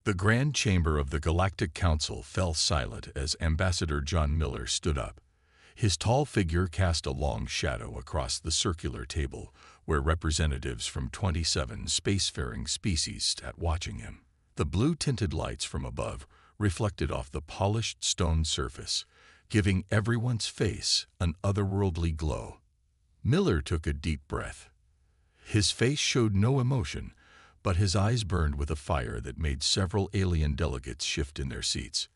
The Grand Chamber of the Galactic Council fell silent as Ambassador John Miller stood up. His tall figure cast a long shadow across the circular table where representatives from 27 spacefaring species sat watching him. The blue-tinted lights from above reflected off the polished stone surface, giving everyone's face an otherworldly glow. Miller took a deep breath. His face showed no emotion, but his eyes burned with a fire that made several alien delegates shift in their seats.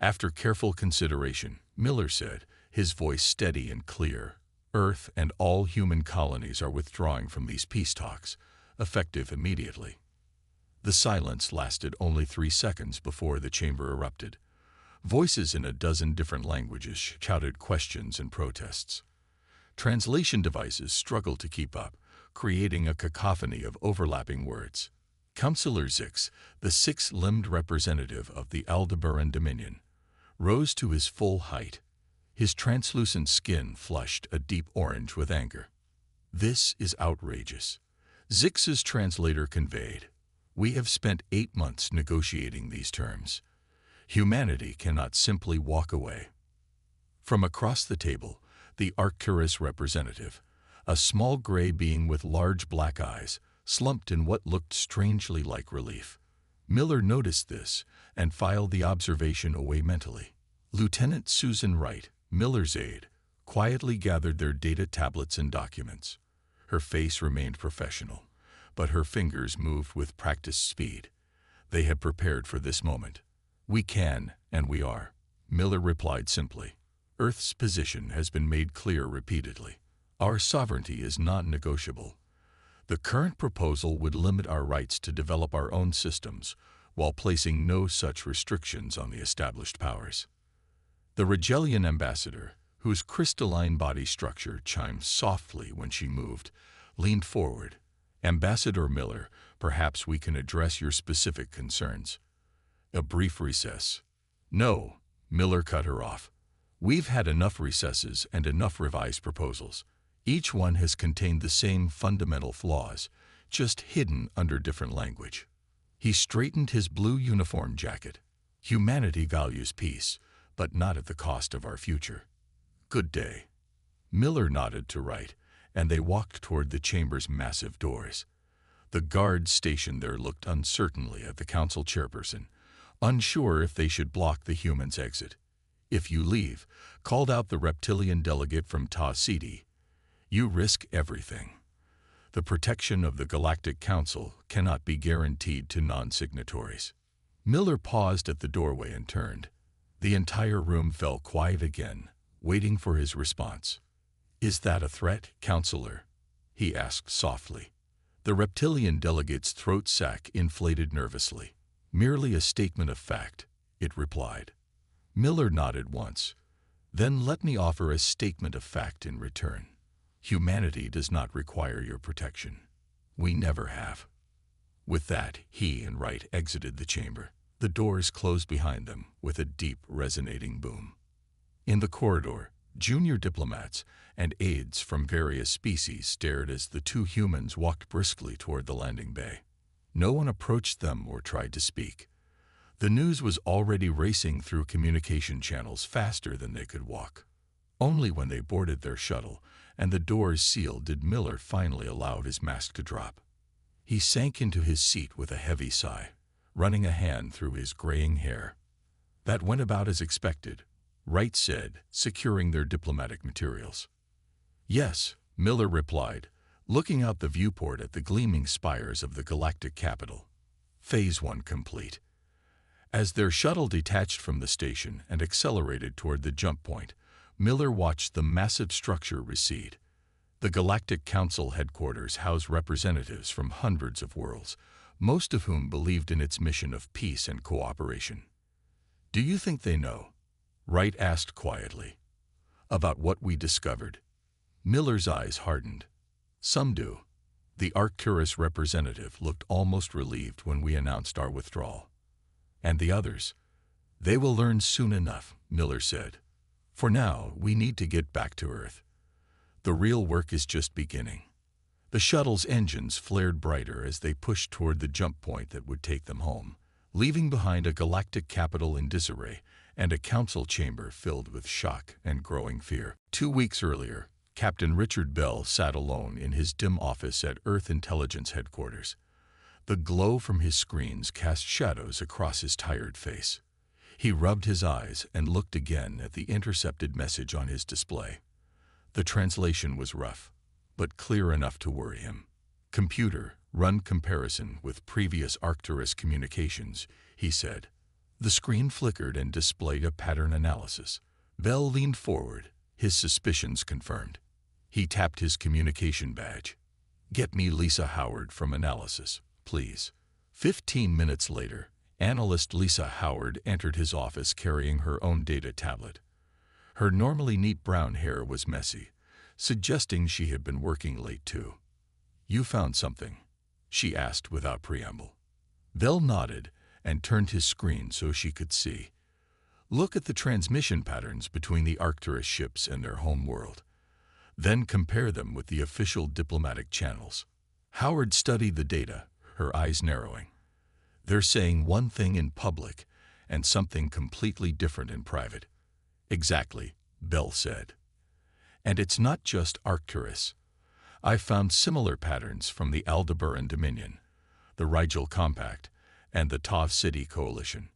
After careful consideration, Miller said, his voice steady and clear, "Earth and all human colonies are withdrawing from these peace talks, effective immediately." The silence lasted only 3 seconds before the chamber erupted. Voices in a dozen different languages shouted questions and protests. Translation devices struggled to keep up, creating a cacophony of overlapping words. Councillor Zix, the 6-limbed representative of the Aldebaran Dominion, rose to his full height. His translucent skin flushed a deep orange with anger. "This is outrageous," Zix's translator conveyed. "We have spent 8 months negotiating these terms. Humanity cannot simply walk away." From across the table, the Arcturus representative, a small gray being with large black eyes, slumped in what looked strangely like relief. Miller noticed this and filed the observation away mentally. Lieutenant Susan Wright, Miller's aide, quietly gathered their data tablets and documents. Her face remained professional, but her fingers moved with practiced speed. They had prepared for this moment. "We can, and we are," Miller replied simply. "Earth's position has been made clear repeatedly. Our sovereignty is non-negotiable. The current proposal would limit our rights to develop our own systems, while placing no such restrictions on the established powers." The Rigelian ambassador, whose crystalline body structure chimed softly when she moved, leaned forward. "Ambassador Miller, perhaps we can address your specific concerns." A brief recess. "No," Miller cut her off. "We've had enough recesses and enough revised proposals. Each one has contained the same fundamental flaws, just hidden under different language." He straightened his blue uniform jacket. "Humanity values peace, but not at the cost of our future. Good day." Miller nodded to Wright, and they walked toward the chamber's massive doors. The guards stationed there looked uncertainly at the council chairperson, unsure if they should block the human's exit. "If you leave," called out the reptilian delegate from Ta City, "you risk everything. The protection of the Galactic Council cannot be guaranteed to non-signatories." Miller paused at the doorway and turned. The entire room fell quiet again, waiting for his response. "Is that a threat, Counselor?" he asked softly. The reptilian delegate's throat sac inflated nervously. "Merely a statement of fact," it replied. Miller nodded once. "Then let me offer a statement of fact in return. Humanity does not require your protection. We never have." With that, he and Wright exited the chamber. The doors closed behind them with a deep, resonating boom. In the corridor, junior diplomats and aides from various species stared as the 2 humans walked briskly toward the landing bay. No one approached them or tried to speak. The news was already racing through communication channels faster than they could walk. Only when they boarded their shuttle and the doors sealed did Miller finally allow his mask to drop. He sank into his seat with a heavy sigh, running a hand through his graying hair. "That went about as expected," Wright said, securing their diplomatic materials. "Yes," Miller replied, looking out the viewport at the gleaming spires of the galactic capital. Phase 1 complete. As their shuttle detached from the station and accelerated toward the jump point, Miller watched the massive structure recede. The Galactic Council headquarters housed representatives from hundreds of worlds, most of whom believed in its mission of peace and cooperation. "Do you think they know?" Wright asked quietly. "About what we discovered?" Miller's eyes hardened. "Some do." The Arcturus representative looked almost relieved when we announced our withdrawal. "And the others?" "They will learn soon enough," Miller said. "For now, we need to get back to Earth. The real work is just beginning." The shuttle's engines flared brighter as they pushed toward the jump point that would take them home, leaving behind a galactic capital in disarray and a council chamber filled with shock and growing fear. 2 weeks earlier, Captain Richard Bell sat alone in his dim office at Earth Intelligence Headquarters. The glow from his screens cast shadows across his tired face. He rubbed his eyes and looked again at the intercepted message on his display. The translation was rough, but clear enough to worry him. "Computer, run comparison with previous Arcturus communications," he said. The screen flickered and displayed a pattern analysis. Bell leaned forward, his suspicions confirmed. He tapped his communication badge. "Get me Lisa Howard from analysis, please." 15 minutes later, analyst Lisa Howard entered his office carrying her own data tablet. Her normally neat brown hair was messy, suggesting she had been working late too. "You found something?" she asked without preamble. Bell nodded and turned his screen so she could see. "Look at the transmission patterns between the Arcturus ships and their home world. Then compare them with the official diplomatic channels." Howard studied the data, her eyes narrowing. "They're saying one thing in public and something completely different in private." "Exactly," Bell said. "And it's not just Arcturus. I found similar patterns from the Aldebaran Dominion, the Rigel Compact, and the Tav City Coalition."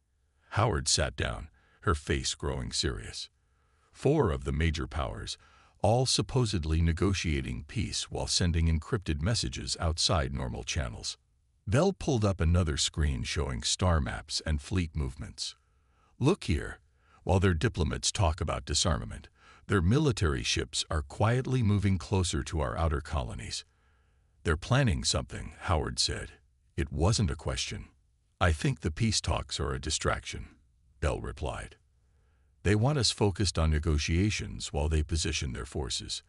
Howard sat down, her face growing serious. 4 of the major powers, all supposedly negotiating peace while sending encrypted messages outside normal channels. Bell pulled up another screen showing star maps and fleet movements. "Look here. While their diplomats talk about disarmament, their military ships are quietly moving closer to our outer colonies." "They're planning something," Howard said. It wasn't a question. "I think the peace talks are a distraction," Bell replied. "They want us focused on negotiations while they position their forces.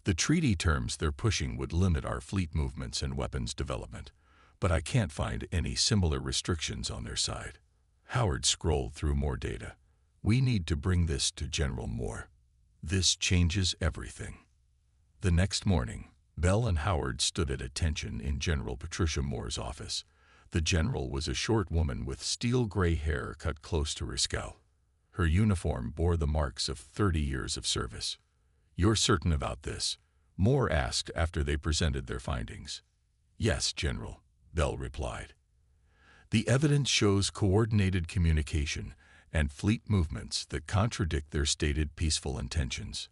The treaty terms they're pushing would limit our fleet movements and weapons development, but I can't find any similar restrictions on their side." Howard scrolled through more data. "We need to bring this to General Moore. This changes everything." The next morning, Bell and Howard stood at attention in General Patricia Moore's office. The general was a short woman with steel-gray hair cut close to her scalp. Her uniform bore the marks of 30 years of service. "You're certain about this?" Moore asked after they presented their findings. "Yes, General," Bell replied. "The evidence shows coordinated communication and fleet movements that contradict their stated peaceful intentions."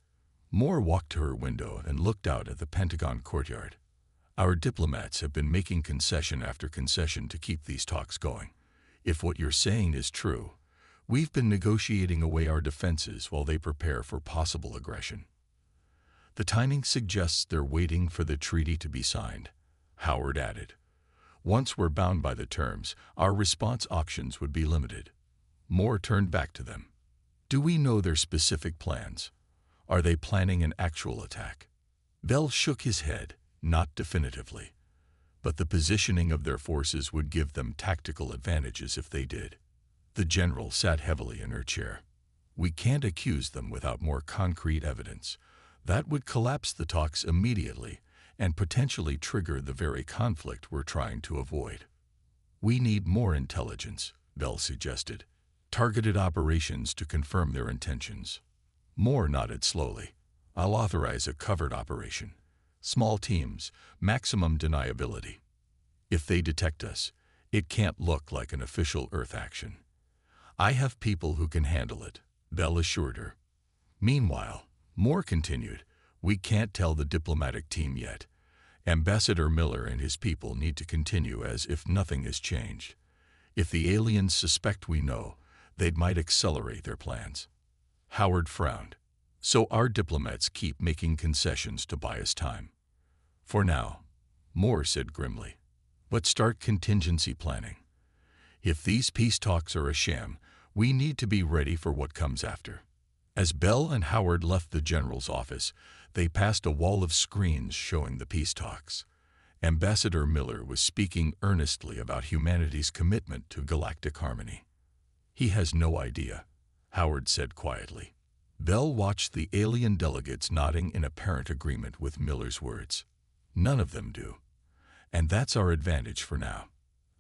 Moore walked to her window and looked out at the Pentagon courtyard. "Our diplomats have been making concession after concession to keep these talks going. If what you're saying is true, we've been negotiating away our defenses while they prepare for possible aggression. The timing suggests they're waiting for the treaty to be signed," Howard added. "Once we're bound by the terms, our response options would be limited." Moore turned back to them. "Do we know their specific plans? Are they planning an actual attack?" Bell shook his head, not definitively. But the positioning of their forces would give them tactical advantages if they did. The general sat heavily in her chair. "We can't accuse them without more concrete evidence. That would collapse the talks immediately and potentially trigger the very conflict we're trying to avoid." "We need more intelligence," Bell suggested. "Targeted operations to confirm their intentions." Moore nodded slowly. "I'll authorize a covered operation. Small teams, maximum deniability. If they detect us, it can't look like an official Earth action." "I have people who can handle it," Bell assured her. Meanwhile, Moore continued, "We can't tell the diplomatic team yet. Ambassador Miller and his people need to continue as if nothing has changed. If the aliens suspect we know, they might accelerate their plans." Howard frowned. "So our diplomats keep making concessions to buy us time." "For now," Moore said grimly. "But start contingency planning. If these peace talks are a sham, we need to be ready for what comes after." As Bell and Howard left the general's office, they passed a wall of screens showing the peace talks. Ambassador Miller was speaking earnestly about humanity's commitment to galactic harmony. "He has no idea," Howard said quietly. Bell watched the alien delegates nodding in apparent agreement with Miller's words. "None of them do. And that's our advantage for now."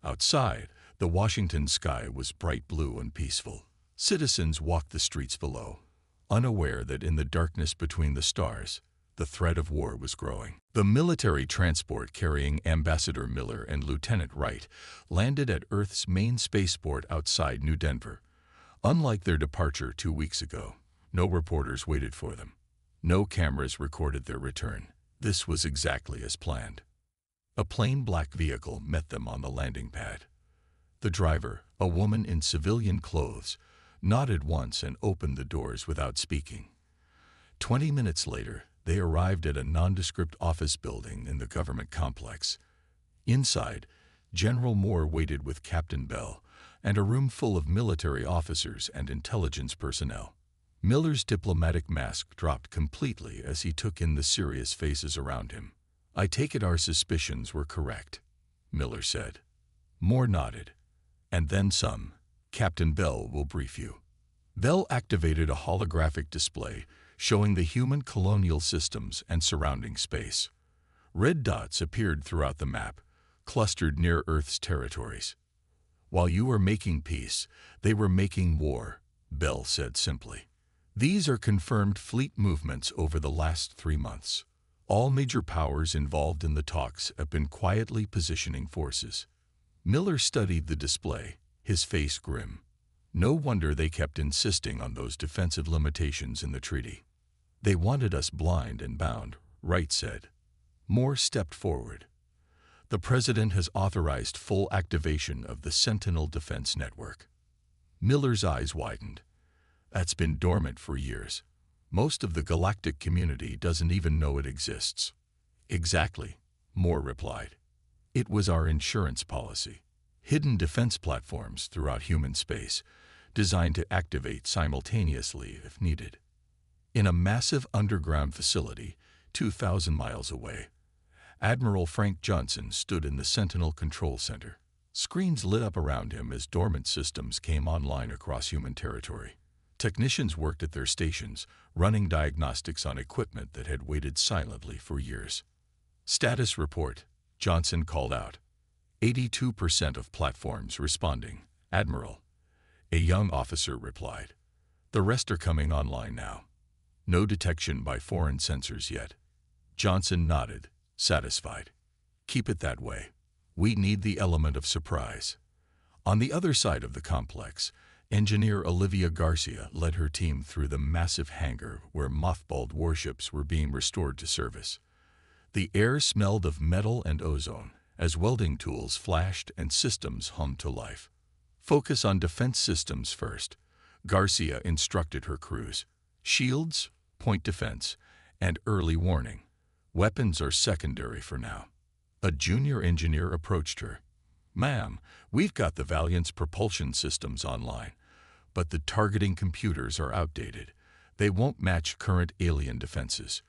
Outside, The Washington sky was bright blue and peaceful. Citizens walked the streets below, unaware that in the darkness between the stars, the threat of war was growing. The military transport carrying Ambassador Miller and Lieutenant Wright landed at Earth's main spaceport outside New Denver. Unlike their departure 2 weeks ago, no reporters waited for them. No cameras recorded their return. This was exactly as planned. A plain black vehicle met them on the landing pad. The driver, a woman in civilian clothes, nodded once and opened the doors without speaking. 20 minutes later, they arrived at a nondescript office building in the government complex. Inside, General Moore waited with Captain Bell and a room full of military officers and intelligence personnel. Miller's diplomatic mask dropped completely as he took in the serious faces around him. "I take it our suspicions were correct," Miller said. Moore nodded. "And then some. Captain Bell will brief you." Bell activated a holographic display showing the human colonial systems and surrounding space. Red dots appeared throughout the map, clustered near Earth's territories. "While you were making peace, they were making war," Bell said simply. "These are confirmed fleet movements over the last 3 months. All major powers involved in the talks have been quietly positioning forces." Miller studied the display, his face grim. No wonder they kept insisting on those defensive limitations in the treaty. "They wanted us blind and bound," Wright said. Moore stepped forward. "The President has authorized full activation of the Sentinel Defense Network." Miller's eyes widened. "That's been dormant for years. Most of the galactic community doesn't even know it exists." "Exactly," Moore replied. "It was our insurance policy. Hidden defense platforms throughout human space, designed to activate simultaneously if needed." In a massive underground facility, 2,000 miles away, Admiral Frank Johnson stood in the Sentinel Control Center. Screens lit up around him as dormant systems came online across human territory. Technicians worked at their stations, running diagnostics on equipment that had waited silently for years. "Status report," Johnson called out. 82% of platforms responding, Admiral." A young officer replied. "The rest are coming online now. No detection by foreign sensors yet." Johnson nodded, satisfied. "Keep it that way. We need the element of surprise." On the other side of the complex, engineer Olivia Garcia led her team through the massive hangar where mothballed warships were being restored to service. The air smelled of metal and ozone as welding tools flashed and systems hummed to life. "Focus on defense systems first," Garcia instructed her crews. "Shields, point defense, and early warning. Weapons are secondary for now." A junior engineer approached her. "Ma'am, we've got the Valiant's propulsion systems online, but the targeting computers are outdated. They won't match current alien defenses."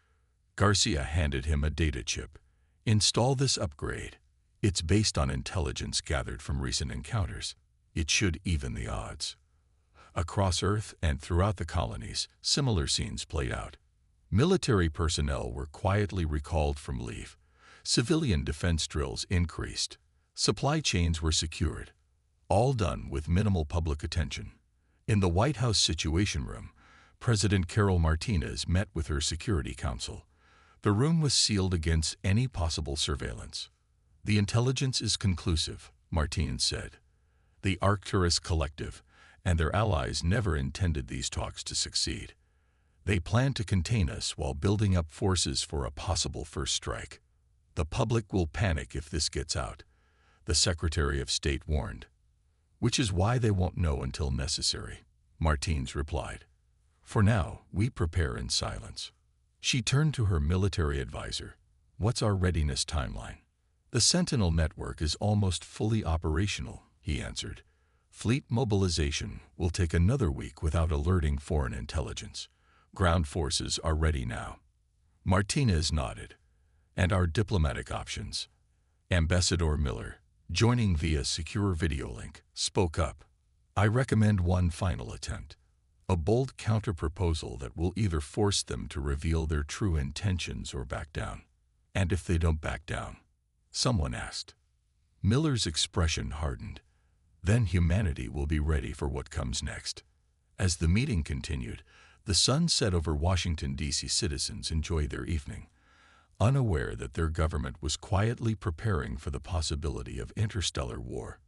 Garcia handed him a data chip. "Install this upgrade. It's based on intelligence gathered from recent encounters. It should even the odds." Across Earth and throughout the colonies, similar scenes played out. Military personnel were quietly recalled from leave. Civilian defense drills increased. Supply chains were secured. All done with minimal public attention. In the White House Situation Room, President Carol Martinez met with her Security Council. The room was sealed against any possible surveillance. "The intelligence is conclusive," Martinez said. "The Arcturus Collective and their allies never intended these talks to succeed. They plan to contain us while building up forces for a possible first strike. The public will panic if this gets out," the Secretary of State warned. "Which is why they won't know until necessary," Martinez replied. "For now, we prepare in silence." She turned to her military advisor. "What's our readiness timeline?" "The Sentinel network is almost fully operational," he answered. "Fleet mobilization will take another week without alerting foreign intelligence. Ground forces are ready now." Martinez nodded. "And our diplomatic options?" Ambassador Miller, joining via secure video link, spoke up. "I recommend one final attempt. A bold counter-proposal that will either force them to reveal their true intentions or back down." "And if they don't back down?" someone asked. Miller's expression hardened. Then humanity will be ready for what comes next. As the meeting continued, the sun set over Washington, D.C. Citizens enjoyed their evening, unaware that their government was quietly preparing for the possibility of interstellar war.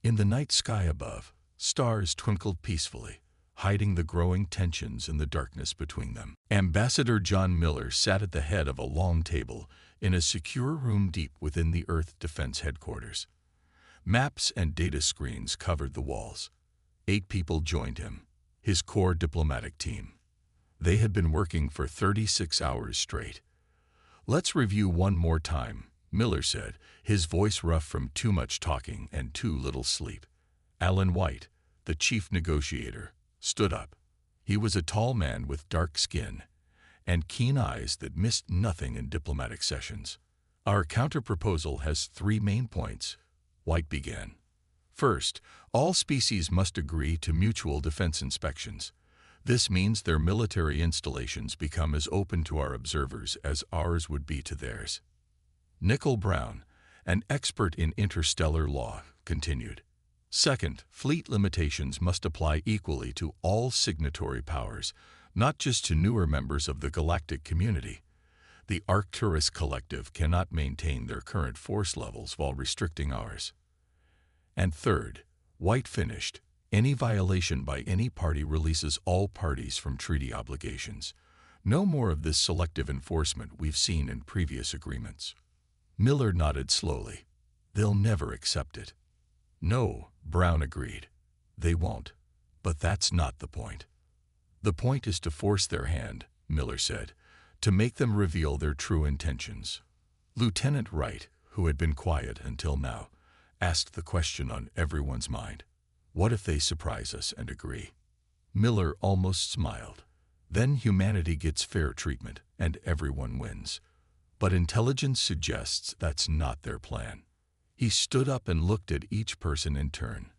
In the night sky above, stars twinkled peacefully, hiding the growing tensions in the darkness between them. Ambassador John Miller sat at the head of a long table in a secure room deep within the Earth Defense Headquarters. Maps and data screens covered the walls. 8 people joined him, his core diplomatic team. They had been working for 36 hours straight. "Let's review one more time," Miller said, his voice rough from too much talking and too little sleep. Alan White, the chief negotiator, stood up. He was a tall man with dark skin and keen eyes that missed nothing in diplomatic sessions. "Our counterproposal has 3 main points," White began. "First, all species must agree to mutual defense inspections. This means their military installations become as open to our observers as ours would be to theirs." Nickel Brown, an expert in interstellar law, continued. "Second, fleet limitations must apply equally to all signatory powers, not just to newer members of the galactic community. The Arcturus Collective cannot maintain their current force levels while restricting ours. And third," White finished, "any violation by any party releases all parties from treaty obligations. No more of this selective enforcement we've seen in previous agreements." Miller nodded slowly. "They'll never accept it." "No," Brown agreed. "They won't. But that's not the point. The point is to force their hand," Miller said, "to make them reveal their true intentions." Lieutenant Wright, who had been quiet until now, asked the question on everyone's mind. "What if they surprise us and agree?" Miller almost smiled. "Then humanity gets fair treatment and everyone wins. But intelligence suggests that's not their plan." He stood up and looked at each person in turn.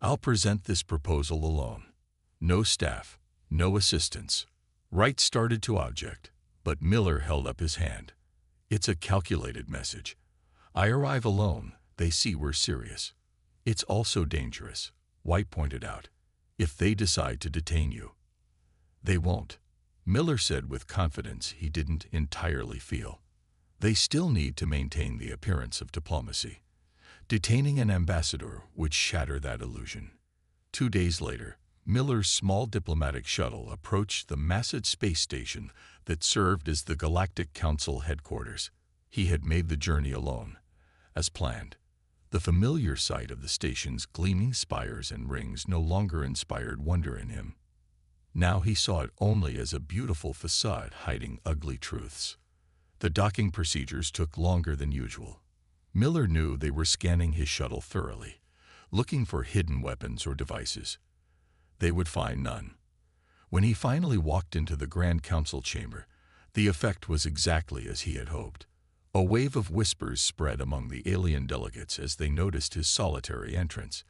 "I'll present this proposal alone. No staff, no assistants." Wright started to object, but Miller held up his hand. "It's a calculated message. I arrive alone, they see we're serious. It's also dangerous," White pointed out, "if they decide to detain you." "They won't," Miller said with confidence he didn't entirely feel. "They still need to maintain the appearance of diplomacy. Detaining an ambassador would shatter that illusion." 2 days later, Miller's small diplomatic shuttle approached the massive space station that served as the Galactic Council headquarters. He had made the journey alone, as planned. The familiar sight of the station's gleaming spires and rings no longer inspired wonder in him. Now he saw it only as a beautiful facade hiding ugly truths. The docking procedures took longer than usual. Miller knew they were scanning his shuttle thoroughly, looking for hidden weapons or devices. They would find none. When he finally walked into the Grand Council chamber, the effect was exactly as he had hoped. A wave of whispers spread among the alien delegates as they noticed his solitary entrance.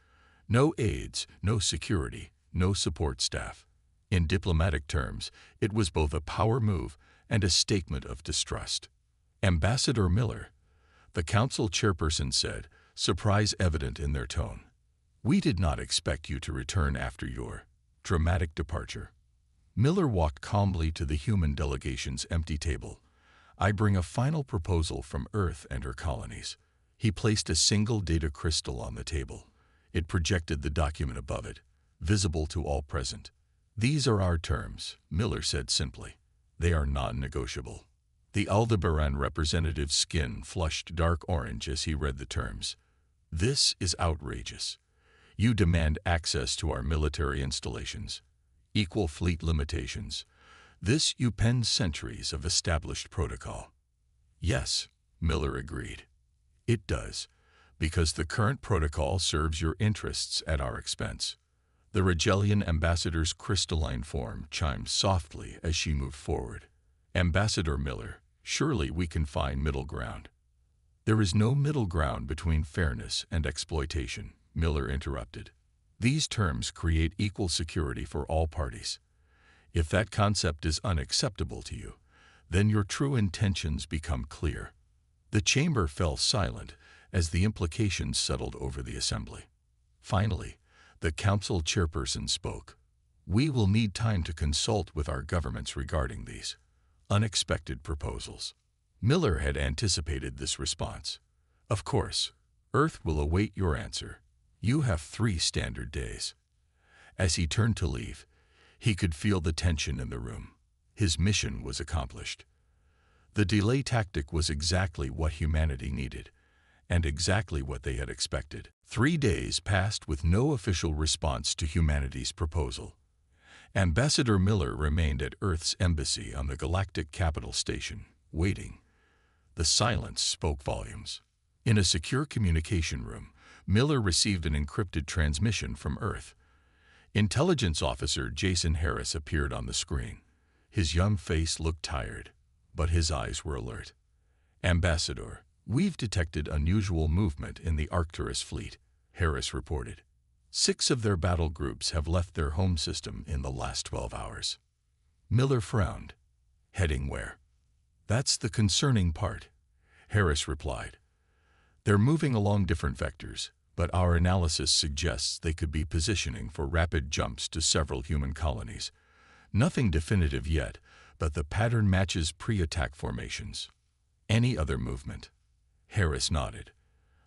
No aides, no security, no support staff. In diplomatic terms, it was both a power move and a statement of distrust. "Ambassador Miller," the council chairperson said, surprise evident in their tone. "We did not expect you to return after your dramatic departure." Miller walked calmly to the human delegation's empty table. "I bring a final proposal from Earth and her colonies." He placed a single data crystal on the table. It projected the document above it, visible to all present. "These are our terms," Miller said simply. "They are non-negotiable." The Aldebaran representative's skin flushed dark orange as he read the terms. "This is outrageous. You demand access to our military installations, equal fleet limitations. This upends centuries of established protocol." "Yes," Miller agreed. "It does, because the current protocol serves your interests at our expense." The Rigelian ambassador's crystalline form chimed softly as she moved forward. "Ambassador Miller, surely we can find middle ground." "There is no middle ground between fairness and exploitation," Miller interrupted. "These terms create equal security for all parties. If that concept is unacceptable to you, then your true intentions become clear." The chamber fell silent as the implications settled over the assembly. Finally, the council chairperson spoke. "We will need time to consult with our governments regarding these unexpected proposals." Miller had anticipated this response. "Of course, Earth will await your answer. You have 3 standard days." As he turned to leave, he could feel the tension in the room. His mission was accomplished. The delay tactic was exactly what humanity needed, and exactly what they had expected. 3 days passed with no official response to humanity's proposal. Ambassador Miller remained at Earth's embassy on the galactic capital station, waiting. The silence spoke volumes. In a secure communication room, Miller received an encrypted transmission from Earth. Intelligence Officer Jason Harris appeared on the screen. His young face looked tired, but his eyes were alert. "Ambassador, we've detected unusual movement in the Arcturus fleet," Harris reported. 6 of their battle groups have left their home system in the last 12 hours. Miller frowned. "Heading where?" "That's the concerning part," Harris replied. "They're moving along different vectors, but our analysis suggests they could be positioning for rapid jumps to several human colonies. Nothing definitive yet, but the pattern matches pre-attack formations." "Any other movement?" Harris nodded.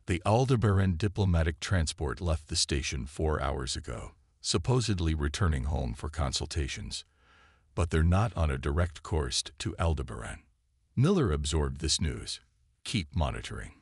"The Aldebaran diplomatic transport left the station 4 hours ago, supposedly returning home for consultations. But they're not on a direct course to Aldebaran." Miller absorbed this news. "Keep monitoring.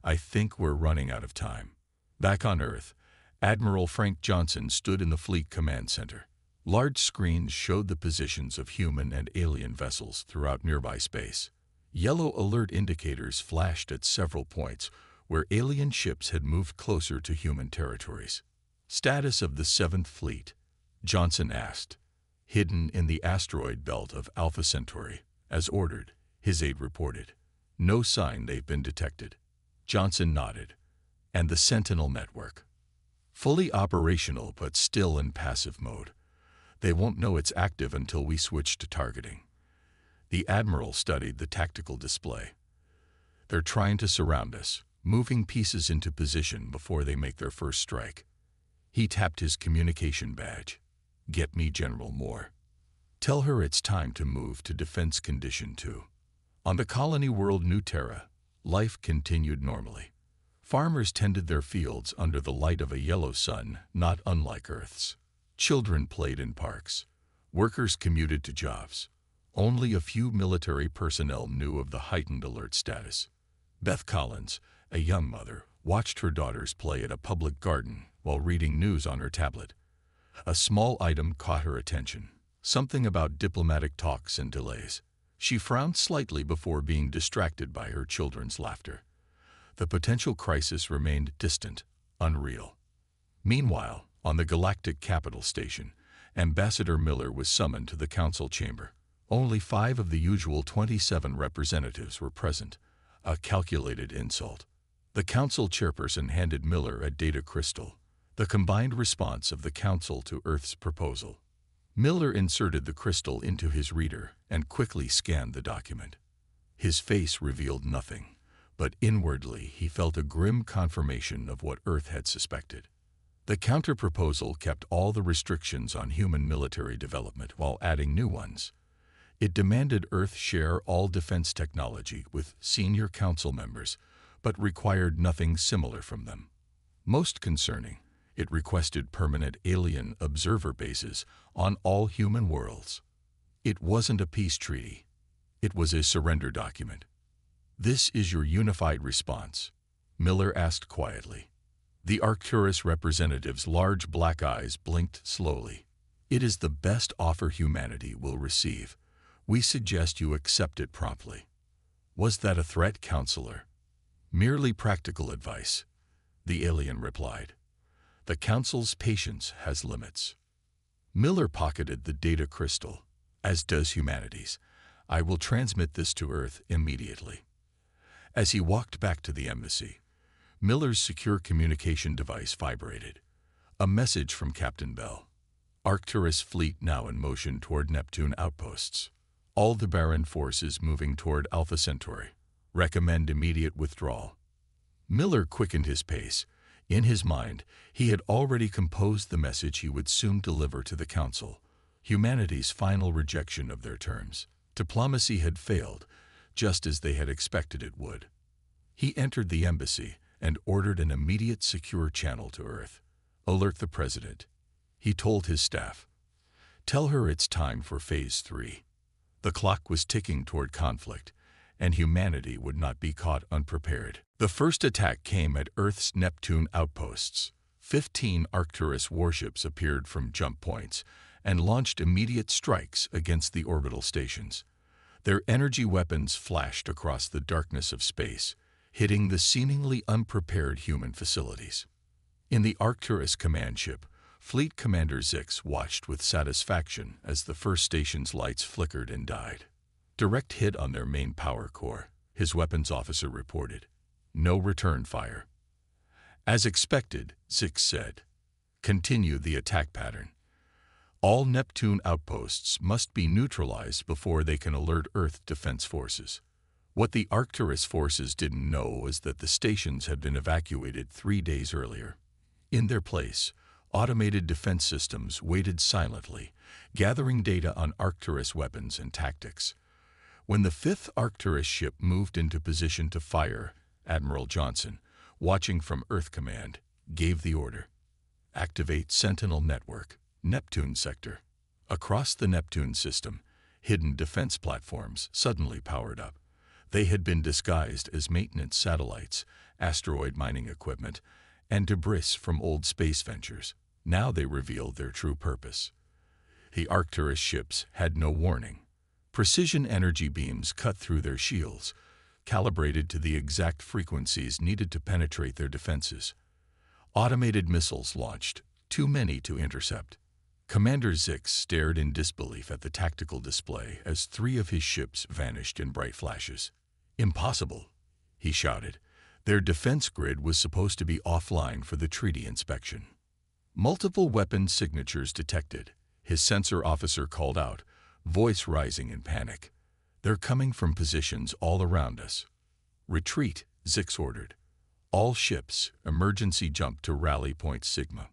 I think we're running out of time." Back on Earth, Admiral Frank Johnson stood in the Fleet Command Center. Large screens showed the positions of human and alien vessels throughout nearby space. Yellow alert indicators flashed at several points where alien ships had moved closer to human territories. "Status of the 7th Fleet?" Johnson asked. "Hidden in the asteroid belt of Alpha Centauri, as ordered," his aide reported. "No sign they've been detected." Johnson nodded. "And the Sentinel network?" "Fully operational but still in passive mode. They won't know it's active until we switch to targeting." The Admiral studied the tactical display. "They're trying to surround us, moving pieces into position before they make their first strike." He tapped his communication badge. "Get me General Moore. Tell her it's time to move to Defense Condition 2. On the colony world New Terra, life continued normally. Farmers tended their fields under the light of a yellow sun, not unlike Earth's. Children played in parks. Workers commuted to jobs. Only a few military personnel knew of the heightened alert status. Beth Collins, a young mother, watched her daughters play at a public garden while reading news on her tablet. A small item caught her attention, something about diplomatic talks and delays. She frowned slightly before being distracted by her children's laughter. The potential crisis remained distant, unreal. Meanwhile, on the galactic capital station, Ambassador Miller was summoned to the council chamber. Only 5 of the usual 27 representatives were present, a calculated insult. The council chairperson handed Miller a data crystal, the combined response of the council to Earth's proposal. Miller inserted the crystal into his reader and quickly scanned the document. His face revealed nothing, but inwardly he felt a grim confirmation of what Earth had suspected. The counter-proposal kept all the restrictions on human military development while adding new ones. It demanded Earth share all defense technology with senior council members, but required nothing similar from them. Most concerning, it requested permanent alien observer bases on all human worlds. It wasn't a peace treaty. It was a surrender document. "This is your unified response?" Miller asked quietly. The Arcturus representative's large black eyes blinked slowly. "It is the best offer humanity will receive. We suggest you accept it promptly." "Was that a threat, counselor?" "Merely practical advice," the alien replied. "The council's patience has limits." Miller pocketed the data crystal, as does humanity's. "I will transmit this to Earth immediately." As he walked back to the embassy, Miller's secure communication device vibrated. A message from Captain Bell. "Arcturus fleet now in motion toward Neptune outposts. Aldebaran forces moving toward Alpha Centauri. Recommend immediate withdrawal." Miller quickened his pace, In his mind, he had already composed the message he would soon deliver to the Council: humanity's final rejection of their terms. Diplomacy had failed, just as they had expected it would. He entered the embassy and ordered an immediate secure channel to Earth. "Alert the President," he told his staff. "Tell her it's time for Phase 3. The clock was ticking toward conflict, and humanity would not be caught unprepared." The first attack came at Earth's Neptune outposts. 15 Arcturus warships appeared from jump points and launched immediate strikes against the orbital stations. Their energy weapons flashed across the darkness of space, hitting the seemingly unprepared human facilities. In the Arcturus command ship, Fleet Commander Zix watched with satisfaction as the first station's lights flickered and died. "Direct hit on their main power core," his weapons officer reported. "No return fire." "As expected," Zix said. "Continue the attack pattern. All Neptune outposts must be neutralized before they can alert Earth defense forces." What the Arcturus forces didn't know was that the stations had been evacuated 3 days earlier. In their place, automated defense systems waited silently, gathering data on Arcturus weapons and tactics. When the 5th Arcturus ship moved into position to fire, Admiral Johnson, watching from Earth Command, gave the order: "Activate Sentinel Network, Neptune Sector." Across the Neptune system, hidden defense platforms suddenly powered up. They had been disguised as maintenance satellites, asteroid mining equipment, and debris from old space ventures. Now they revealed their true purpose. The Arcturus ships had no warning. Precision energy beams cut through their shields, calibrated to the exact frequencies needed to penetrate their defenses. Automated missiles launched, too many to intercept. Commander Zix stared in disbelief at the tactical display as 3 of his ships vanished in bright flashes. "Impossible," he shouted. Their defense grid was supposed to be offline for the treaty inspection. "Multiple weapon signatures detected," his sensor officer called out, voice rising in panic. "They're coming from positions all around us." "Retreat," Zix ordered. "All ships, emergency jump to Rally Point Sigma."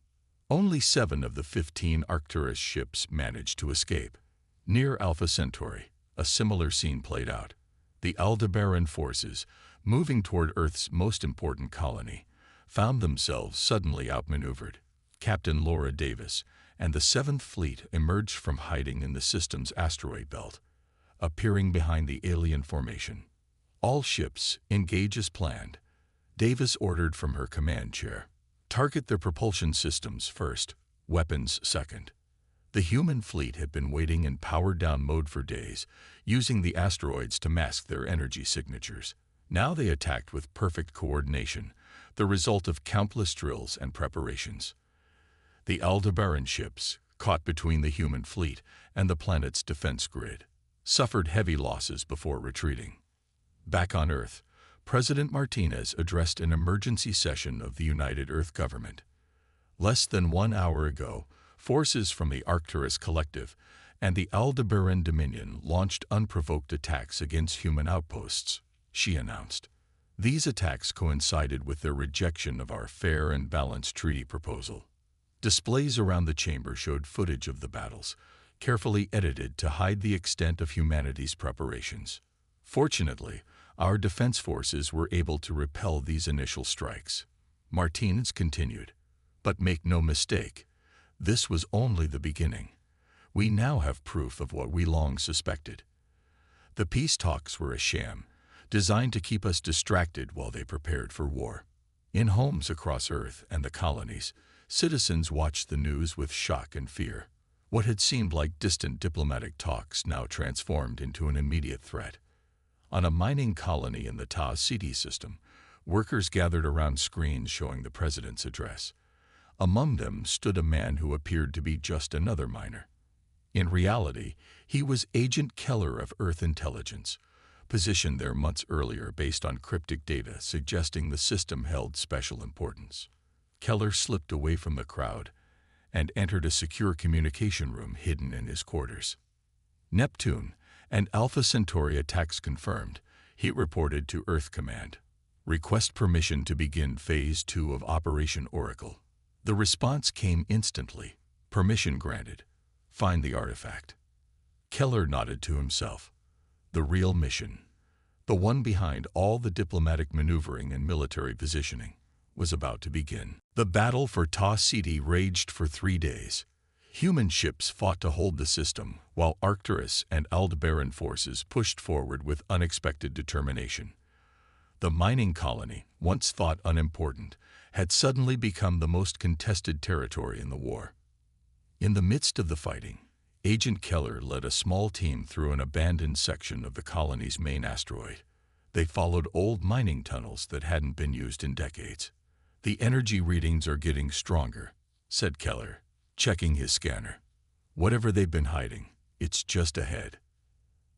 Only 7 of the 15 Arcturus ships managed to escape. Near Alpha Centauri, a similar scene played out. The Aldebaran forces, moving toward Earth's most important colony, found themselves suddenly outmaneuvered. Captain Laura Davis and the 7th Fleet emerged from hiding in the system's asteroid belt, appearing behind the alien formation. "All ships, engage as planned," Davis ordered from her command chair. "Target their propulsion systems first, weapons second." The human fleet had been waiting in powered-down mode for days, using the asteroids to mask their energy signatures. Now they attacked with perfect coordination, the result of countless drills and preparations. The Aldebaran ships, caught between the human fleet and the planet's defense grid, suffered heavy losses before retreating. Back on Earth, President Martinez addressed an emergency session of the United Earth Government. Less than 1 hour ago, forces from the Arcturus Collective and the Aldebaran Dominion launched unprovoked attacks against human outposts, she announced. These attacks coincided with their rejection of our fair and balanced treaty proposal. Displays around the chamber showed footage of the battles, carefully edited to hide the extent of humanity's preparations. Fortunately, our defense forces were able to repel these initial strikes. Martinez continued. But make no mistake, this was only the beginning. We now have proof of what we long suspected. The peace talks were a sham, designed to keep us distracted while they prepared for war. In homes across Earth and the colonies, citizens watched the news with shock and fear. What had seemed like distant diplomatic talks now transformed into an immediate threat. On a mining colony in the Ta City system, workers gathered around screens showing the president's address. Among them stood a man who appeared to be just another miner. In reality, he was Agent Keller of Earth Intelligence, positioned there months earlier based on cryptic data suggesting the system held special importance. Keller slipped away from the crowd and entered a secure communication room hidden in his quarters. "Neptune and Alpha Centauri attacks confirmed," he reported to Earth Command. Request permission to begin Phase 2 of Operation Oracle. The response came instantly. Permission granted. Find the artifact. Keller nodded to himself. The real mission, the one behind all the diplomatic maneuvering and military positioning, was about to begin. The battle for Ta City raged for 3 days. Human ships fought to hold the system, while Arcturus and Aldebaran forces pushed forward with unexpected determination. The mining colony, once thought unimportant, had suddenly become the most contested territory in the war. In the midst of the fighting, Agent Keller led a small team through an abandoned section of the colony's main asteroid. They followed old mining tunnels that hadn't been used in decades. The energy readings are getting stronger, said Keller, checking his scanner. Whatever they've been hiding, it's just ahead.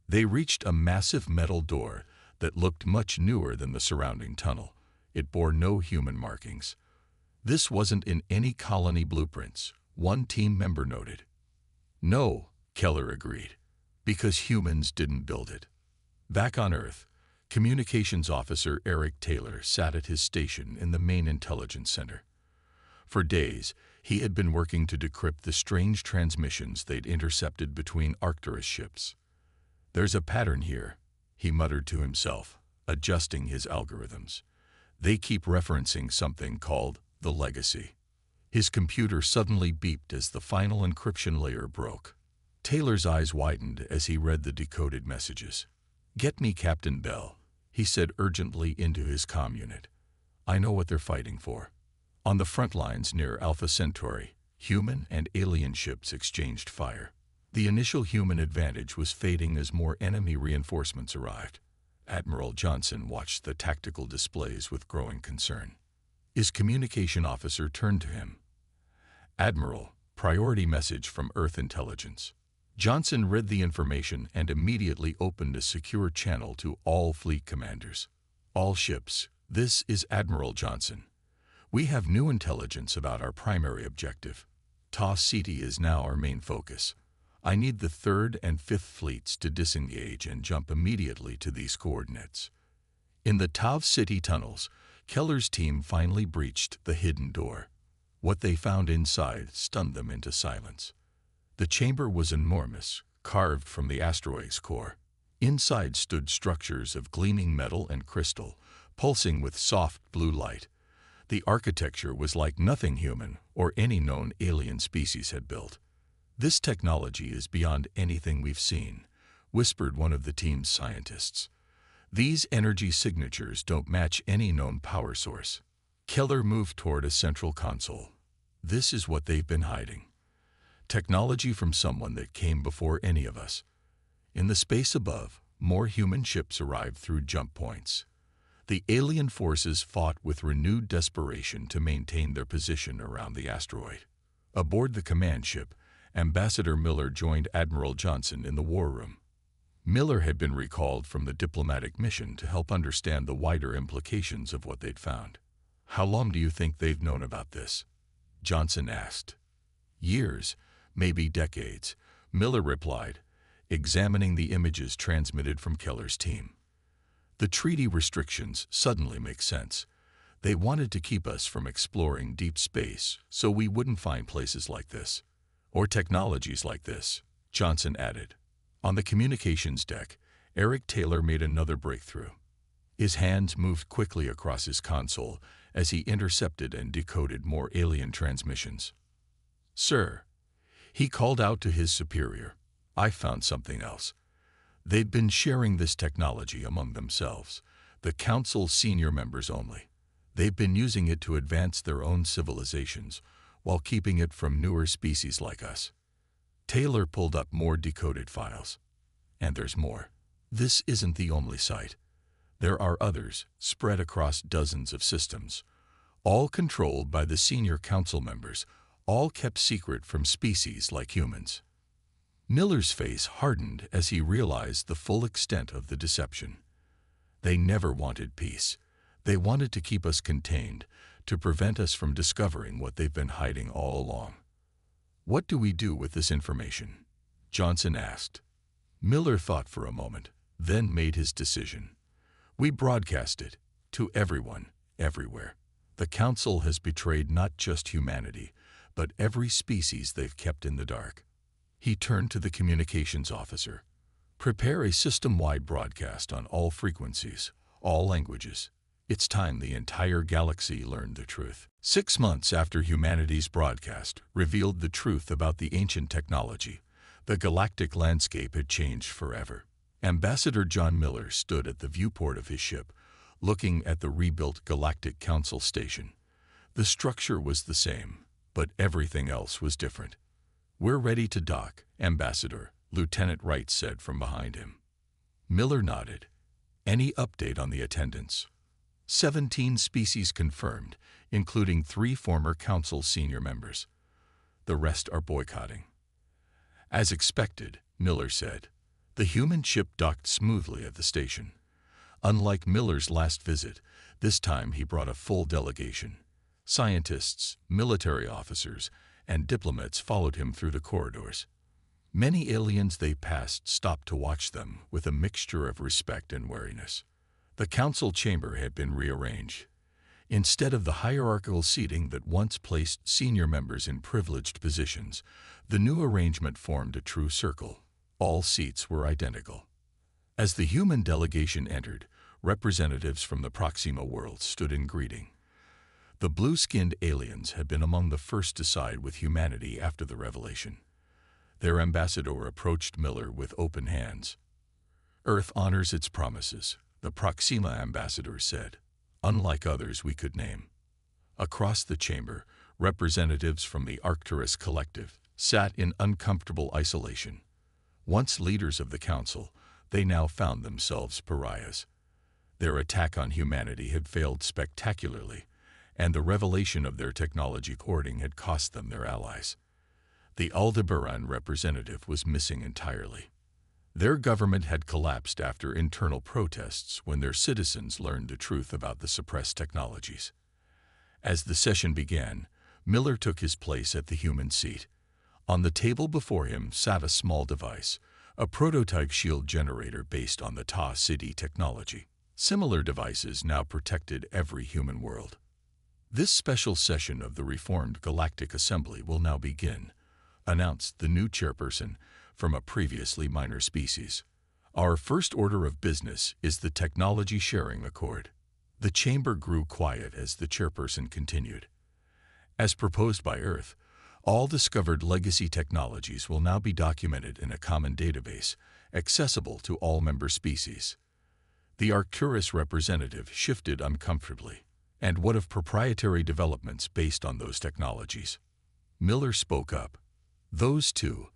They reached a massive metal door that looked much newer than the surrounding tunnel. It bore no human markings. This wasn't in any colony blueprints, one team member noted. No, Keller agreed, because humans didn't build it. Back on Earth, Communications Officer Eric Taylor sat at his station in the main intelligence center. For days, he had been working to decrypt the strange transmissions they'd intercepted between Arcturus ships. There's a pattern here, he muttered to himself, adjusting his algorithms. They keep referencing something called the legacy. His computer suddenly beeped as the final encryption layer broke. Taylor's eyes widened as he read the decoded messages. "Get me Captain Bell," he said urgently into his comm unit. "I know what they're fighting for." On the front lines near Alpha Centauri, human and alien ships exchanged fire. The initial human advantage was fading as more enemy reinforcements arrived. Admiral Johnson watched the tactical displays with growing concern. His communication officer turned to him. "Admiral, priority message from Earth Intelligence." Johnson read the information and immediately opened a secure channel to all fleet commanders. "All ships, this is Admiral Johnson. We have new intelligence about our primary objective. Ta City is now our main focus. I need the 3rd and 5th fleets to disengage and jump immediately to these coordinates." In the Tav City tunnels, Keller's team finally breached the hidden door. What they found inside stunned them into silence. The chamber was enormous, carved from the asteroid's core. Inside stood structures of gleaming metal and crystal, pulsing with soft blue light. The architecture was like nothing human or any known alien species had built. "This technology is beyond anything we've seen," whispered one of the team's scientists. "These energy signatures don't match any known power source." Keller moved toward a central console. "This is what they've been hiding. Technology from someone that came before any of us." In the space above, more human ships arrived through jump points. The alien forces fought with renewed desperation to maintain their position around the asteroid. Aboard the command ship, Ambassador Miller joined Admiral Johnson in the war room. Miller had been recalled from the diplomatic mission to help understand the wider implications of what they'd found. "How long do you think they've known about this?" Johnson asked. "Years, maybe decades," Miller replied, examining the images transmitted from Keller's team. "The treaty restrictions suddenly make sense. They wanted to keep us from exploring deep space so we wouldn't find places like this. Or technologies like this," Johnson added. On the communications deck, Eric Taylor made another breakthrough. His hands moved quickly across his console as he intercepted and decoded more alien transmissions. "Sir," he called out to his superior, "I found something else." They'd been sharing this technology among themselves, the Council's senior members only. They've been using it to advance their own civilizations, while keeping it from newer species like us. Taylor pulled up more decoded files. "And there's more. This isn't the only site. There are others, spread across dozens of systems, all controlled by the senior council members, all kept secret from species like humans." Miller's face hardened as he realized the full extent of the deception. They never wanted peace. They wanted to keep us contained, to prevent us from discovering what they've been hiding all along. "What do we do with this information?" Johnson asked. Miller thought for a moment, then made his decision. "We broadcast it. To everyone, everywhere. The Council has betrayed not just humanity, but every species they've kept in the dark. He turned to the communications officer. Prepare a system-wide broadcast on all frequencies, all languages. It's time the entire galaxy learned the truth. 6 months after humanity's broadcast revealed the truth about the ancient technology, the galactic landscape had changed forever. Ambassador John Miller stood at the viewport of his ship, looking at the rebuilt Galactic Council station. The structure was the same, but everything else was different. "We're ready to dock, Ambassador," Lieutenant Wright said from behind him. Miller nodded. "Any update on the attendance?" 17 species confirmed, including 3 former Council senior members. The rest are boycotting. As expected, Miller said. The human ship docked smoothly at the station. Unlike Miller's last visit, this time he brought a full delegation. Scientists, military officers, and diplomats followed him through the corridors. Many aliens they passed stopped to watch them with a mixture of respect and wariness. The council chamber had been rearranged. Instead of the hierarchical seating that once placed senior members in privileged positions, the new arrangement formed a true circle. All seats were identical. As the human delegation entered, representatives from the Proxima world stood in greeting. The blue-skinned aliens had been among the first to side with humanity after the revelation. Their ambassador approached Miller with open hands. "Earth honors its promises," the Proxima ambassador said, "unlike others we could name." Across the chamber, representatives from the Arcturus Collective sat in uncomfortable isolation. Once leaders of the Council, they now found themselves pariahs. Their attack on humanity had failed spectacularly, and the revelation of their technology hoarding had cost them their allies. The Aldebaran representative was missing entirely. Their government had collapsed after internal protests when their citizens learned the truth about the suppressed technologies. As the session began, Miller took his place at the human seat. On the table before him sat a small device, a prototype shield generator based on the Ta City technology. Similar devices now protected every human world. "This special session of the Reformed Galactic Assembly will now begin," announced the new chairperson from a previously minor species. "Our first order of business is the Technology Sharing Accord." The chamber grew quiet as the chairperson continued. "As proposed by Earth, all discovered legacy technologies will now be documented in a common database, accessible to all member species." The Arcturus representative shifted uncomfortably. "And what of proprietary developments based on those technologies?" Miller spoke up. "Those too.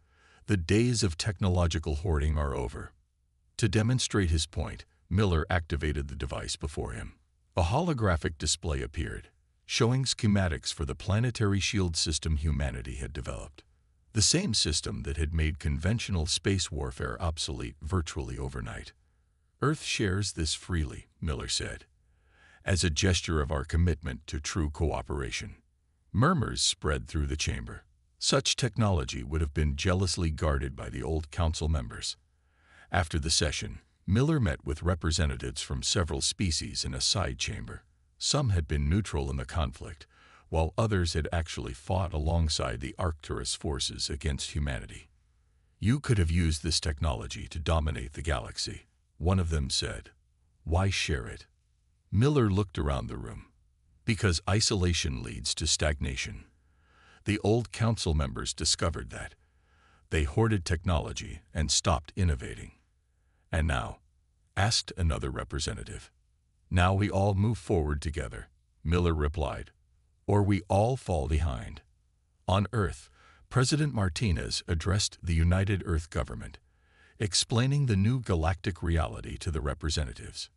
The days of technological hoarding are over." To demonstrate his point, Miller activated the device before him. A holographic display appeared, showing schematics for the planetary shield system humanity had developed. The same system that had made conventional space warfare obsolete virtually overnight. "Earth shares this freely," Miller said, "as a gesture of our commitment to true cooperation." Murmurs spread through the chamber. Such technology would have been jealously guarded by the old council members. After the session, Miller met with representatives from several species in a side chamber. Some had been neutral in the conflict, while others had actually fought alongside the Arcturus forces against humanity. "You could have used this technology to dominate the galaxy," one of them said. "Why share it?" Miller looked around the room. "Because isolation leads to stagnation. The old council members discovered that. They hoarded technology and stopped innovating. And now," asked another representative. "Now we all move forward together," Miller replied, "or we all fall behind." On Earth, President Martinez addressed the United Earth government, explaining the new galactic reality to the representatives.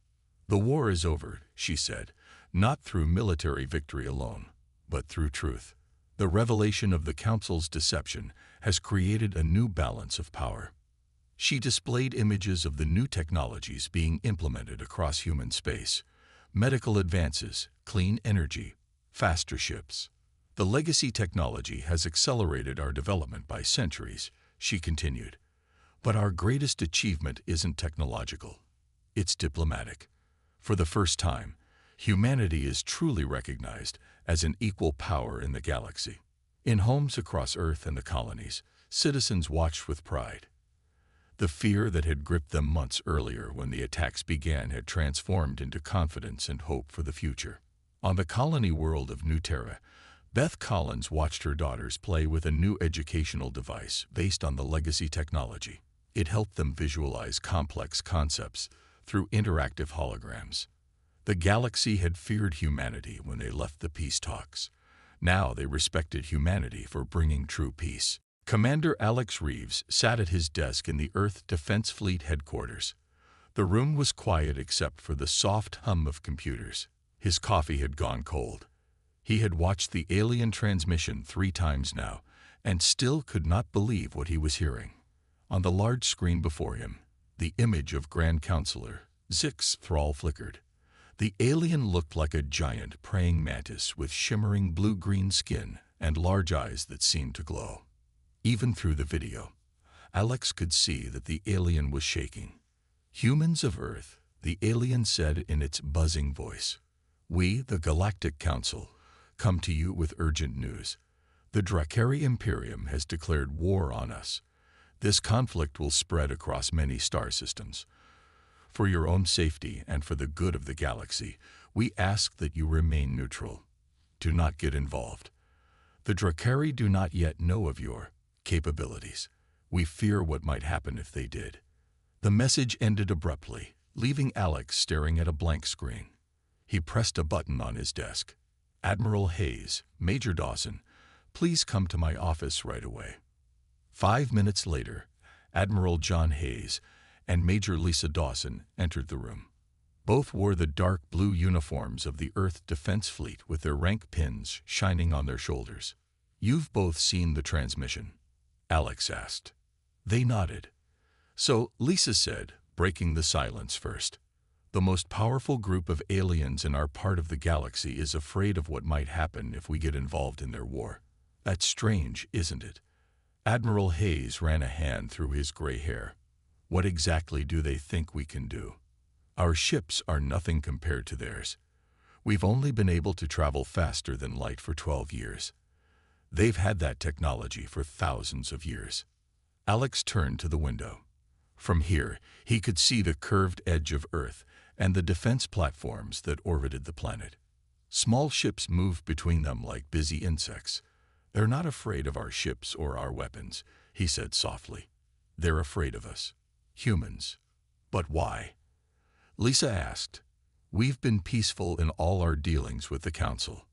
"The war is over," she said, "not through military victory alone, but through truth. The revelation of the Council's deception has created a new balance of power." She displayed images of the new technologies being implemented across human space: medical advances, clean energy, faster ships. "The legacy technology has accelerated our development by centuries," she continued. "But our greatest achievement isn't technological. It's diplomatic. For the first time, Humanity is truly recognized as an equal power in the galaxy. In homes across Earth and the colonies, citizens watched with pride. The fear that had gripped them months earlier when the attacks began had transformed into confidence and hope for the future. On the colony world of New Terra, Beth Collins watched her daughters play with a new educational device based on the legacy technology. It helped them visualize complex concepts through interactive holograms. The galaxy had feared humanity when they left the peace talks. Now they respected humanity for bringing true peace. Commander Alex Reeves sat at his desk in the Earth Defense Fleet headquarters. The room was quiet except for the soft hum of computers. His coffee had gone cold. He had watched the alien transmission 3 times now, and still could not believe what he was hearing. On the large screen before him, the image of Grand Counselor Zix Thrall flickered. The alien looked like a giant praying mantis with shimmering blue-green skin and large eyes that seemed to glow. Even through the video, Alex could see that the alien was shaking. "Humans of Earth," the alien said in its buzzing voice. "We, the Galactic Council, come to you with urgent news. The Drakari Imperium has declared war on us. This conflict will spread across many star systems. For your own safety and for the good of the galaxy, we ask that you remain neutral. Do not get involved. The Drakari do not yet know of your capabilities. We fear what might happen if they did." The message ended abruptly, leaving Alex staring at a blank screen. He pressed a button on his desk. "Admiral Hayes, Major Dawson, please come to my office right away." 5 minutes later, Admiral John Hayes and Major Lisa Dawson entered the room. Both wore the dark blue uniforms of the Earth Defense Fleet with their rank pins shining on their shoulders. "You've both seen the transmission?" Alex asked. They nodded. So Lisa said, breaking the silence first, "The most powerful group of aliens in our part of the galaxy is afraid of what might happen if we get involved in their war. That's strange, isn't it?" Admiral Hayes ran a hand through his gray hair. "What exactly do they think we can do? Our ships are nothing compared to theirs. We've only been able to travel faster than light for 12 years. They've had that technology for thousands of years." Alex turned to the window. From here, he could see the curved edge of Earth and the defense platforms that orbited the planet. Small ships moved between them like busy insects. "They're not afraid of our ships or our weapons," he said softly. "They're afraid of us. Humans." "But why?" Lisa asked. "We've been peaceful in all our dealings with the Council."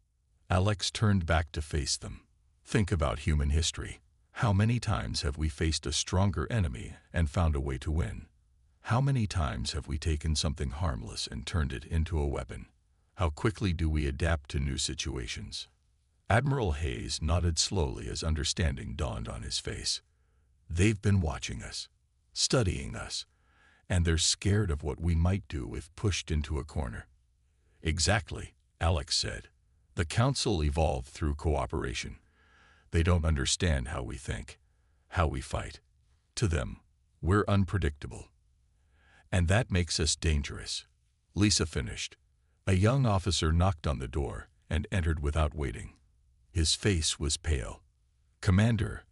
Alex turned back to face them. "Think about human history. How many times have we faced a stronger enemy and found a way to win? How many times have we taken something harmless and turned it into a weapon? How quickly do we adapt to new situations?" Admiral Hayes nodded slowly as understanding dawned on his face. "They've been watching us, studying us, and they're scared of what we might do if pushed into a corner." "Exactly," Alex said. "The Council evolved through cooperation. They don't understand how we think, how we fight. To them, we're unpredictable. And that makes us dangerous." Lisa finished. A young officer knocked on the door and entered without waiting. His face was pale. "Commander,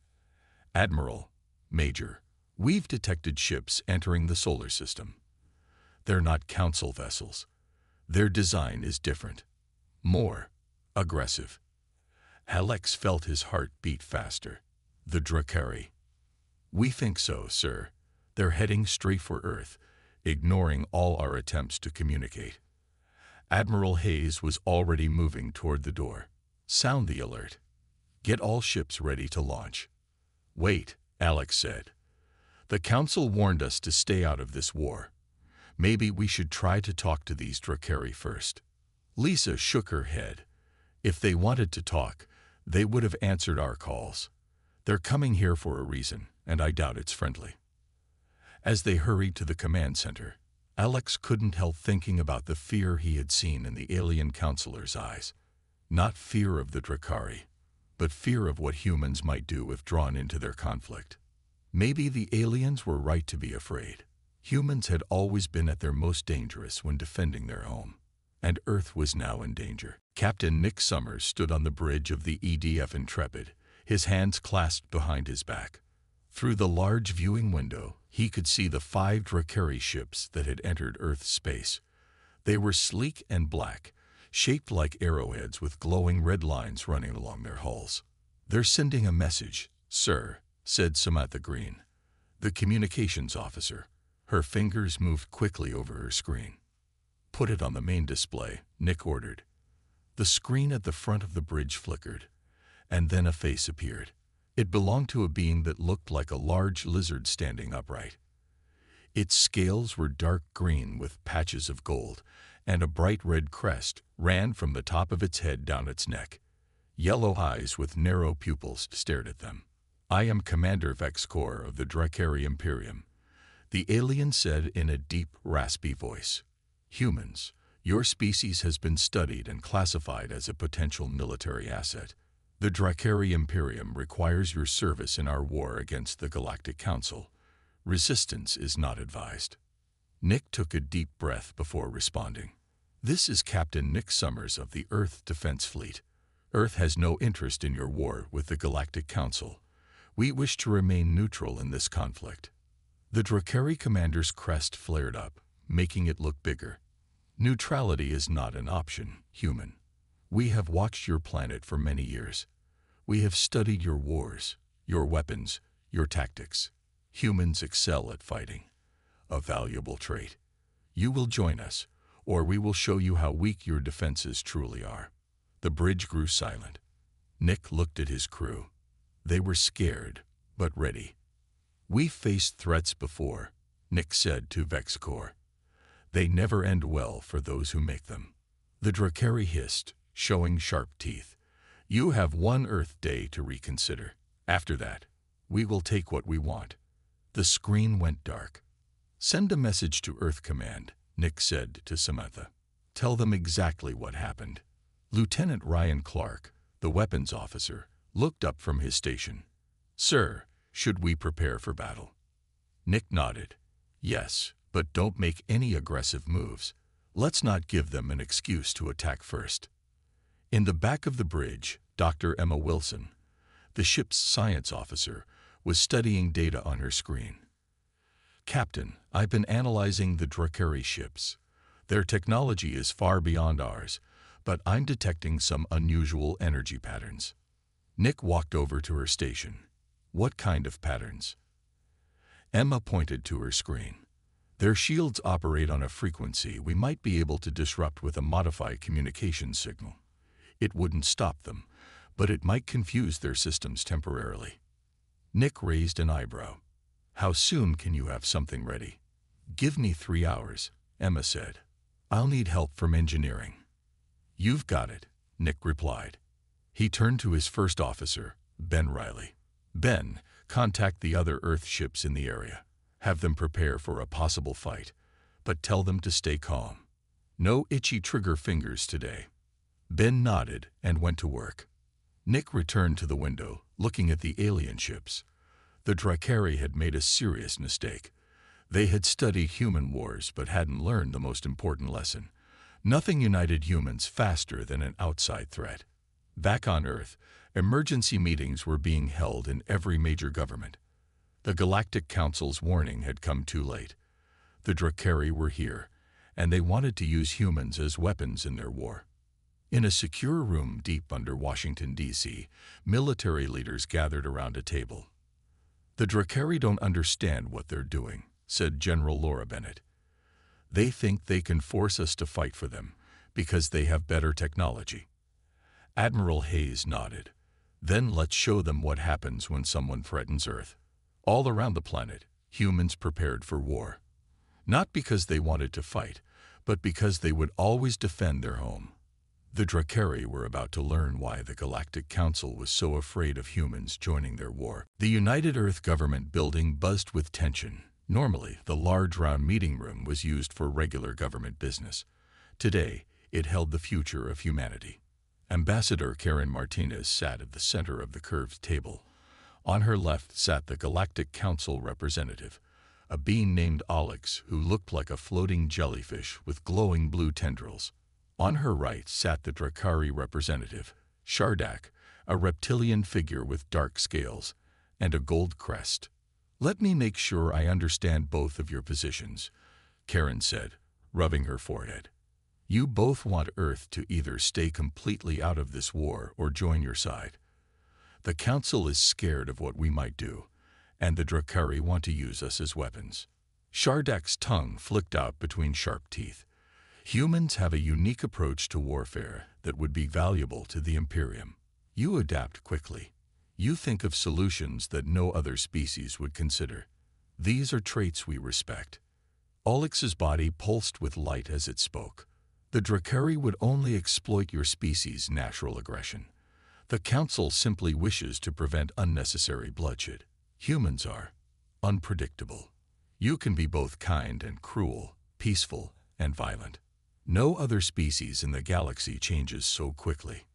Admiral, Major, we've detected ships entering the solar system. They're not Council vessels. Their design is different, more aggressive." Alex felt his heart beat faster. "The Drakari." "We think so, sir. They're heading straight for Earth, ignoring all our attempts to communicate." Admiral Hayes was already moving toward the door. "Sound the alert. Get all ships ready to launch." "Wait," Alex said. "The Council warned us to stay out of this war. Maybe we should try to talk to these Drakari first." Lisa shook her head. "If they wanted to talk, they would have answered our calls. They're coming here for a reason, and I doubt it's friendly." As they hurried to the command center, Alex couldn't help thinking about the fear he had seen in the alien counselor's eyes. Not fear of the Drakari, but fear of what humans might do if drawn into their conflict. Maybe the aliens were right to be afraid. Humans had always been at their most dangerous when defending their home. and Earth was now in danger. Captain Nick Summers stood on the bridge of the EDF Intrepid, his hands clasped behind his back. Through the large viewing window, he could see the 5 Drakari ships that had entered Earth's space. They were sleek and black, shaped like arrowheads with glowing red lines running along their hulls. "They're sending a message, sir," said Samantha Green, the communications officer. Her fingers moved quickly over her screen. "Put it on the main display," Nick ordered. The screen at the front of the bridge flickered, and then a face appeared. It belonged to a being that looked like a large lizard standing upright. Its scales were dark green with patches of gold, and a bright red crest ran from the top of its head down its neck. Yellow eyes with narrow pupils stared at them. "I am Commander Vexcor of the Drakari Imperium," the alien said in a deep, raspy voice. "Humans, your species has been studied and classified as a potential military asset. The Drakari Imperium requires your service in our war against the Galactic Council. Resistance is not advised." Nick took a deep breath before responding. "This is Captain Nick Summers of the Earth Defense Fleet. Earth has no interest in your war with the Galactic Council. We wish to remain neutral in this conflict." The Drakari commander's crest flared up, making it look bigger. "Neutrality is not an option, human. We have watched your planet for many years. We have studied your wars, your weapons, your tactics. Humans excel at fighting, a valuable trait. You will join us, or we will show you how weak your defenses truly are." The bridge grew silent. Nick looked at his crew. They were scared, but ready. "We faced threats before," Nick said to Vexcor. "They never end well for those who make them." The Drakari hissed, showing sharp teeth. "You have 1 Earth day to reconsider. After that, we will take what we want." The screen went dark. "Send a message to Earth Command," Nick said to Samantha. "Tell them exactly what happened." Lieutenant Ryan Clark, the weapons officer, looked up from his station. "Sir, should we prepare for battle?" Nick nodded. "Yes, but don't make any aggressive moves. Let's not give them an excuse to attack first." In the back of the bridge, Dr. Emma Wilson, the ship's science officer, was studying data on her screen. "Captain, I've been analyzing the Drakari ships. Their technology is far beyond ours, but I'm detecting some unusual energy patterns." Nick walked over to her station. "What kind of patterns?" Emma pointed to her screen. "Their shields operate on a frequency we might be able to disrupt with a modified communication signal. It wouldn't stop them, but it might confuse their systems temporarily." Nick raised an eyebrow. "How soon can you have something ready?" "Give me 3 hours," Emma said. "I'll need help from engineering." "You've got it," Nick replied. He turned to his first officer, Ben Riley. "Ben, contact the other Earth ships in the area. Have them prepare for a possible fight, but tell them to stay calm. No itchy trigger fingers today." Ben nodded and went to work. Nick returned to the window, looking at the alien ships. The Drakari had made a serious mistake. They had studied human wars but hadn't learned the most important lesson. Nothing united humans faster than an outside threat. Back on Earth, emergency meetings were being held in every major government. The Galactic Council's warning had come too late. The Drakari were here, and they wanted to use humans as weapons in their war. In a secure room deep under Washington, D.C., military leaders gathered around a table. "The Drakari don't understand what they're doing," said General Laura Bennett. "They think they can force us to fight for them because they have better technology." Admiral Hayes nodded. "Then let's show them what happens when someone threatens Earth." All around the planet, humans prepared for war. Not because they wanted to fight, but because they would always defend their home. The Drakari were about to learn why the Galactic Council was so afraid of humans joining their war. The United Earth Government building buzzed with tension. Normally, the large round meeting room was used for regular government business. Today, it held the future of humanity. Ambassador Karen Martinez sat at the center of the curved table. On her left sat the Galactic Council representative, a being named Alex who looked like a floating jellyfish with glowing blue tendrils. On her right sat the Drakari representative, Shardak, a reptilian figure with dark scales and a gold crest. "Let me make sure I understand both of your positions," Karen said, rubbing her forehead. "You both want Earth to either stay completely out of this war or join your side. The Council is scared of what we might do, and the Drakari want to use us as weapons." Shardak's tongue flicked out between sharp teeth. "Humans have a unique approach to warfare that would be valuable to the Imperium. You adapt quickly. You think of solutions that no other species would consider. These are traits we respect." Olix's body pulsed with light as it spoke. "The Drakari would only exploit your species' natural aggression. The Council simply wishes to prevent unnecessary bloodshed. Humans are unpredictable. You can be both kind and cruel, peaceful and violent. No other species in the galaxy changes so quickly."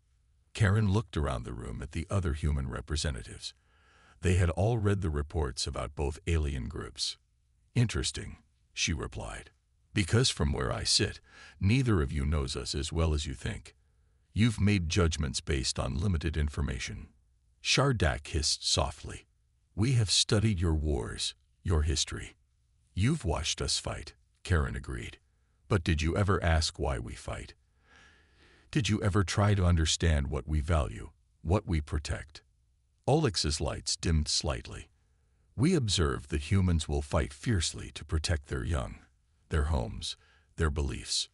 Karen looked around the room at the other human representatives. They had all read the reports about both alien groups. "Interesting," she replied. "Because from where I sit, neither of you knows us as well as you think. You've made judgments based on limited information." Shardak hissed softly. "We have studied your wars, your history. You've watched us fight," Karen agreed. "But did you ever ask why we fight? Did you ever try to understand what we value, what we protect?" Olix's lights dimmed slightly. "We observe that humans will fight fiercely to protect their young, their homes, their beliefs.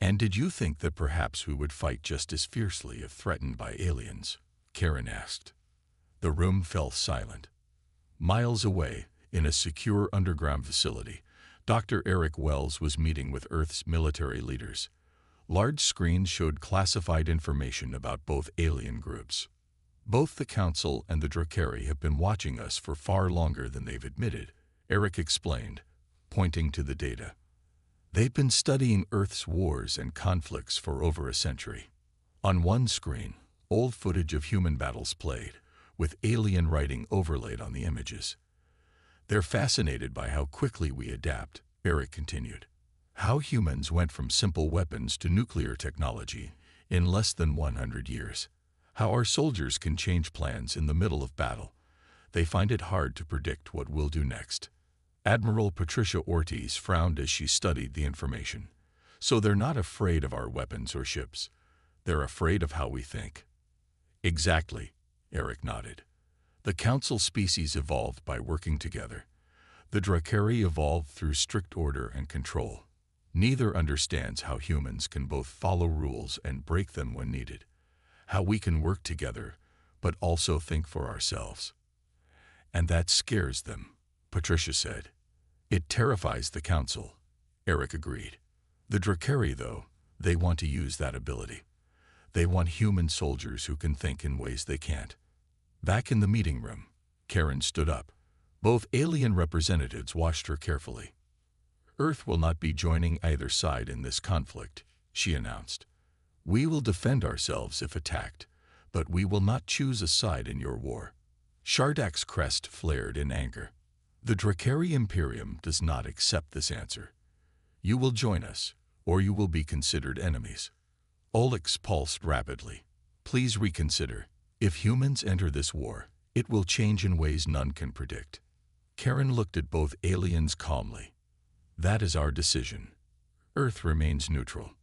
And did you think that perhaps we would fight just as fiercely if threatened by aliens?" Karen asked. The room fell silent. Miles away, in a secure underground facility, Dr. Eric Wells was meeting with Earth's military leaders. Large screens showed classified information about both alien groups. "Both the Council and the Drakari have been watching us for far longer than they've admitted," Eric explained, pointing to the data. "They've been studying Earth's wars and conflicts for over a century." On one screen, old footage of human battles played, with alien writing overlaid on the images. "They're fascinated by how quickly we adapt," Eric continued. "How humans went from simple weapons to nuclear technology in less than 100 years. How our soldiers can change plans in the middle of battle. They find it hard to predict what we'll do next." Admiral Patricia Ortiz frowned as she studied the information. "So they're not afraid of our weapons or ships. They're afraid of how we think." "Exactly," Eric nodded. "The Council species evolved by working together. The Drakari evolved through strict order and control. Neither understands how humans can both follow rules and break them when needed. How we can work together, but also think for ourselves. And that scares them," Patricia said. "It terrifies the Council," Eric agreed. "The Drakari, though, they want to use that ability. They want human soldiers who can think in ways they can't." Back in the meeting room, Karen stood up. Both alien representatives watched her carefully. "Earth will not be joining either side in this conflict," she announced. "We will defend ourselves if attacked, but we will not choose a side in your war." Shardak's crest flared in anger. "The Drakari Imperium does not accept this answer. You will join us, or you will be considered enemies." Olix pulsed rapidly. "Please reconsider. If humans enter this war, it will change in ways none can predict." Karen looked at both aliens calmly. "That is our decision. Earth remains neutral."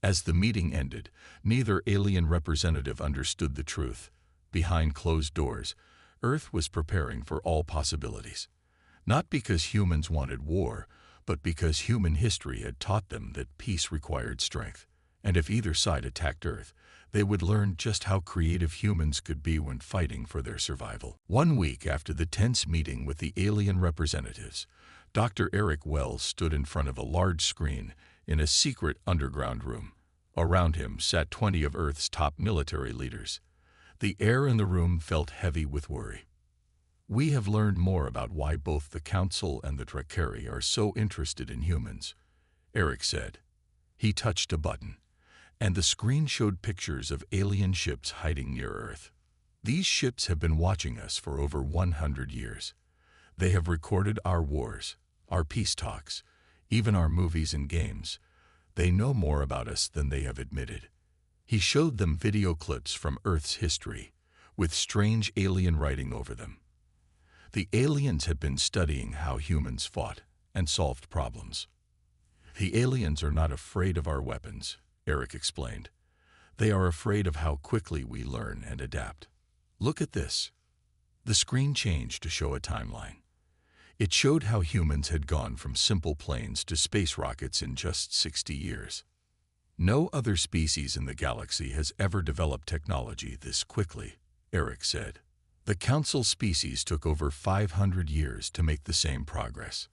As the meeting ended, neither alien representative understood the truth. Behind closed doors, Earth was preparing for all possibilities. Not because humans wanted war, but because human history had taught them that peace required strength. And if either side attacked Earth, they would learn just how creative humans could be when fighting for their survival. 1 week after the tense meeting with the alien representatives, Dr. Eric Wells stood in front of a large screen in a secret underground room. Around him sat 20 of Earth's top military leaders. The air in the room felt heavy with worry. "We have learned more about why both the Council and the Drakari are so interested in humans," Eric said. He touched a button, and the screen showed pictures of alien ships hiding near Earth. "These ships have been watching us for over 100 years. They have recorded our wars, our peace talks, even our movies and games. They know more about us than they have admitted. He showed them video clips from Earth's history, with strange alien writing over them. The aliens had been studying how humans fought and solved problems. The aliens are not afraid of our weapons, Eric explained. They are afraid of how quickly we learn and adapt. Look at this. The screen changed to show a timeline. It showed how humans had gone from simple planes to space rockets in just 60 years. No other species in the galaxy has ever developed technology this quickly, Eric said. The Council species took over 500 years to make the same progress.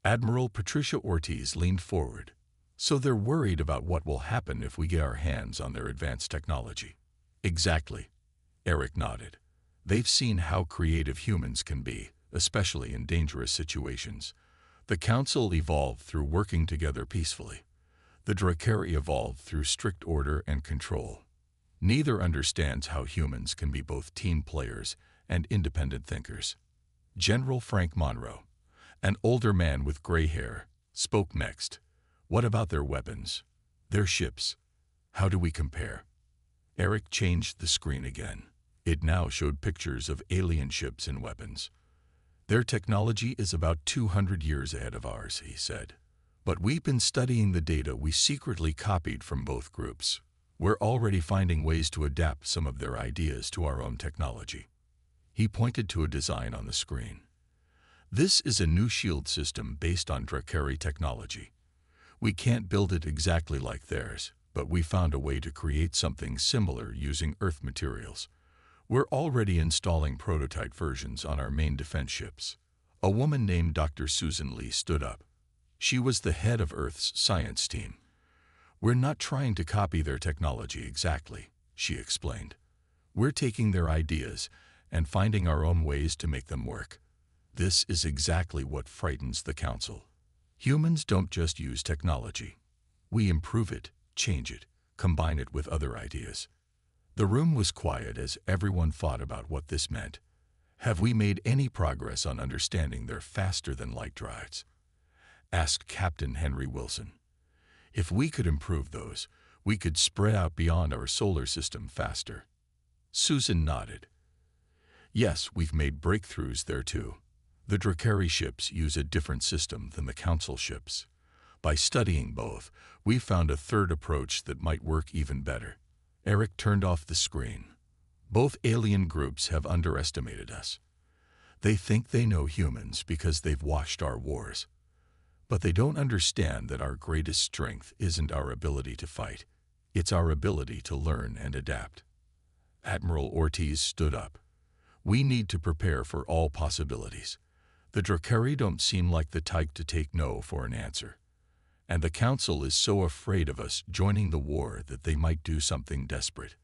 Admiral Patricia Ortiz leaned forward. So they're worried about what will happen if we get our hands on their advanced technology. Exactly, Eric nodded. They've seen how creative humans can be, especially in dangerous situations. The Council evolved through working together peacefully. The Drakari evolved through strict order and control. Neither understands how humans can be both team players and independent thinkers. General Frank Monroe, an older man with gray hair, spoke next. What about their weapons? Their ships? How do we compare? Eric changed the screen again. It now showed pictures of alien ships and weapons. Their technology is about 200 years ahead of ours, he said. But we've been studying the data we secretly copied from both groups. We're already finding ways to adapt some of their ideas to our own technology. He pointed to a design on the screen. This is a new shield system based on Drakari technology. We can't build it exactly like theirs, but we found a way to create something similar using Earth materials. We're already installing prototype versions on our main defense ships. A woman named Dr. Susan Lee stood up. She was the head of Earth's science team. We're not trying to copy their technology exactly, she explained. We're taking their ideas and finding our own ways to make them work. This is exactly what frightens the Council. Humans don't just use technology. We improve it, change it, combine it with other ideas. The room was quiet as everyone thought about what this meant. Have we made any progress on understanding their faster-than-light drives? Asked Captain Henry Wilson. If we could improve those, we could spread out beyond our solar system faster. Susan nodded. Yes, we've made breakthroughs there too. The Drakari ships use a different system than the Council ships. By studying both, we found a third approach that might work even better. Eric turned off the screen. Both alien groups have underestimated us. They think they know humans because they've watched our wars. But they don't understand that our greatest strength isn't our ability to fight. It's our ability to learn and adapt. Admiral Ortiz stood up. We need to prepare for all possibilities. The Drakari don't seem like the type to take no for an answer. And the Council is so afraid of us joining the war that they might do something desperate.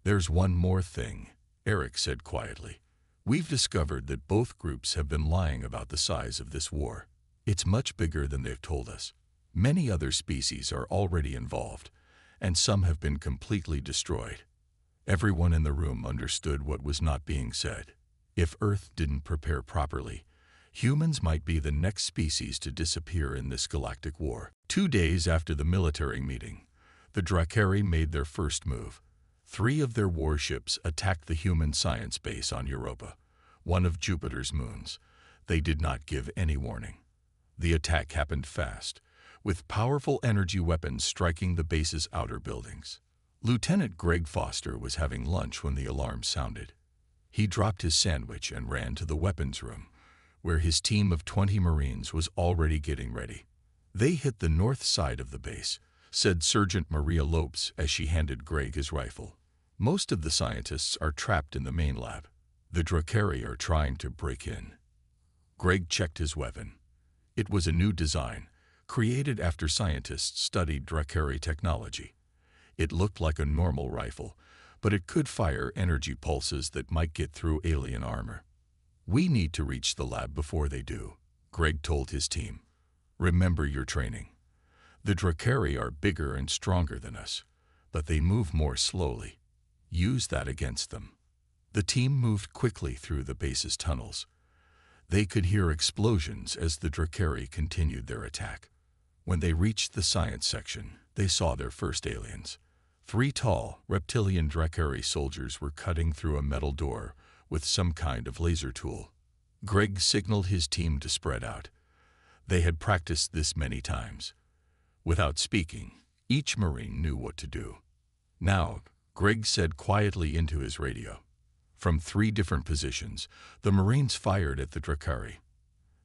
There's one more thing, Eric said quietly. We've discovered that both groups have been lying about the size of this war. It's much bigger than they've told us. Many other species are already involved, and some have been completely destroyed. Everyone in the room understood what was not being said. If Earth didn't prepare properly, humans might be the next species to disappear in this galactic war. 2 days after the military meeting, the Drakari made their first move. 3 of their warships attacked the human science base on Europa, one of Jupiter's moons. They did not give any warning. The attack happened fast, with powerful energy weapons striking the base's outer buildings. Lieutenant Greg Foster was having lunch when the alarm sounded. He dropped his sandwich and ran to the weapons room, where his team of 20 Marines was already getting ready. They hit the north side of the base, said Sergeant Maria Lopes as she handed Greg his rifle. Most of the scientists are trapped in the main lab. The Drakari are trying to break in. Greg checked his weapon. It was a new design, created after scientists studied Drakari technology. It looked like a normal rifle, but it could fire energy pulses that might get through alien armor. We need to reach the lab before they do, Greg told his team. Remember your training. The Drakari are bigger and stronger than us, but they move more slowly. Use that against them. The team moved quickly through the base's tunnels. They could hear explosions as the Drakari continued their attack. When they reached the science section, they saw their first aliens. 3 tall, reptilian Drakari soldiers were cutting through a metal door with some kind of laser tool. Greg signaled his team to spread out. They had practiced this many times. Without speaking, each Marine knew what to do. Now, Greg said quietly into his radio. From 3 different positions, the Marines fired at the Drakari.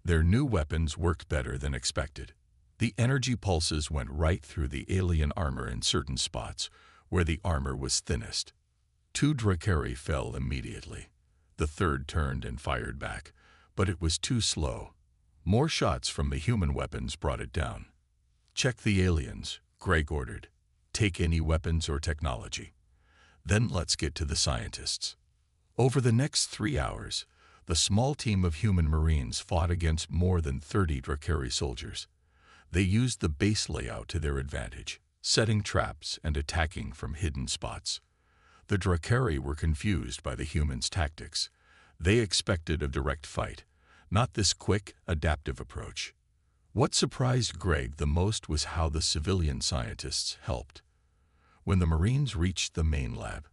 Their new weapons worked better than expected. The energy pulses went right through the alien armor in certain spots where the armor was thinnest. 2 Drakari fell immediately. The 3rd turned and fired back, but it was too slow. More shots from the human weapons brought it down. Check the aliens, Greg ordered. Take any weapons or technology. Then let's get to the scientists. Over the next 3 hours, the small team of human Marines fought against more than 30 Drakari soldiers. They used the base layout to their advantage, setting traps and attacking from hidden spots. The Drakari were confused by the humans' tactics. They expected a direct fight, not this quick, adaptive approach. What surprised Greg the most was how the civilian scientists helped. When the Marines reached the main lab,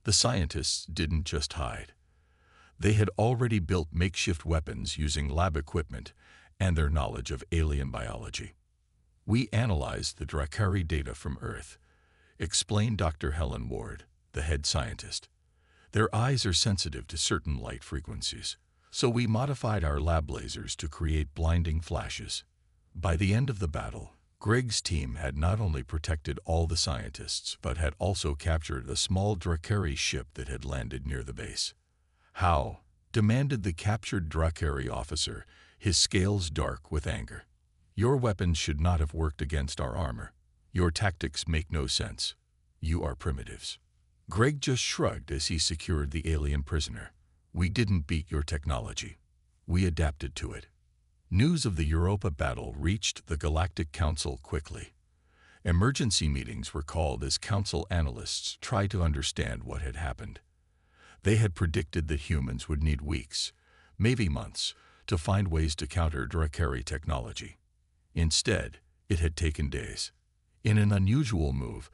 the scientists didn't just hide. They had already built makeshift weapons using lab equipment and their knowledge of alien biology. We analyzed the Drakari data from Earth, explained Dr. Helen Ward, the head scientist. Their eyes are sensitive to certain light frequencies, so we modified our lab lasers to create blinding flashes. By the end of the battle, Greg's team had not only protected all the scientists, but had also captured a small Drakari ship that had landed near the base. How? Demanded the captured Drakari officer, his scales dark with anger. Your weapons should not have worked against our armor. Your tactics make no sense. You are primitives. Greg just shrugged as he secured the alien prisoner. We didn't beat your technology. We adapted to it. News of the Europa battle reached the Galactic Council quickly. Emergency meetings were called as Council analysts tried to understand what had happened. They had predicted that humans would need weeks, maybe months, to find ways to counter Drakari technology. Instead, it had taken days. In an unusual move,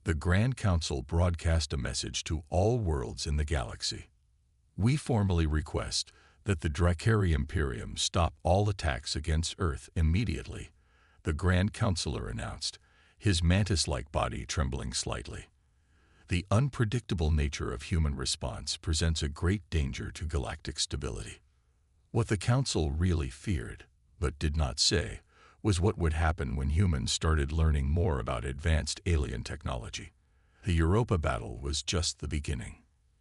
the Grand Council broadcast a message to all worlds in the galaxy. We formally request that the Drakari Imperium stop all attacks against Earth immediately, the Grand Counselor announced, his mantis-like body trembling slightly. The unpredictable nature of human response presents a great danger to galactic stability. What the Council really feared, but did not say, was what would happen when humans started learning more about advanced alien technology. The Europa battle was just the beginning.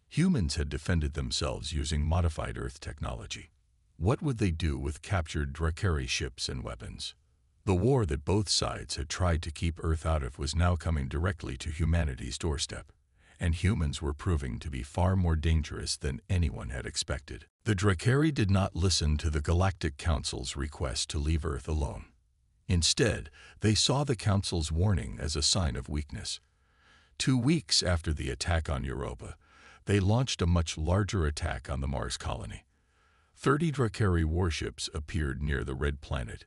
Humans had defended themselves using modified Earth technology. What would they do with captured Drakari ships and weapons? The war that both sides had tried to keep Earth out of was now coming directly to humanity's doorstep, and humans were proving to be far more dangerous than anyone had expected. The Drakari did not listen to the Galactic Council's request to leave Earth alone. Instead, they saw the Council's warning as a sign of weakness. 2 weeks after the attack on Europa, they launched a much larger attack on the Mars colony. 30 Drakari warships appeared near the Red Planet,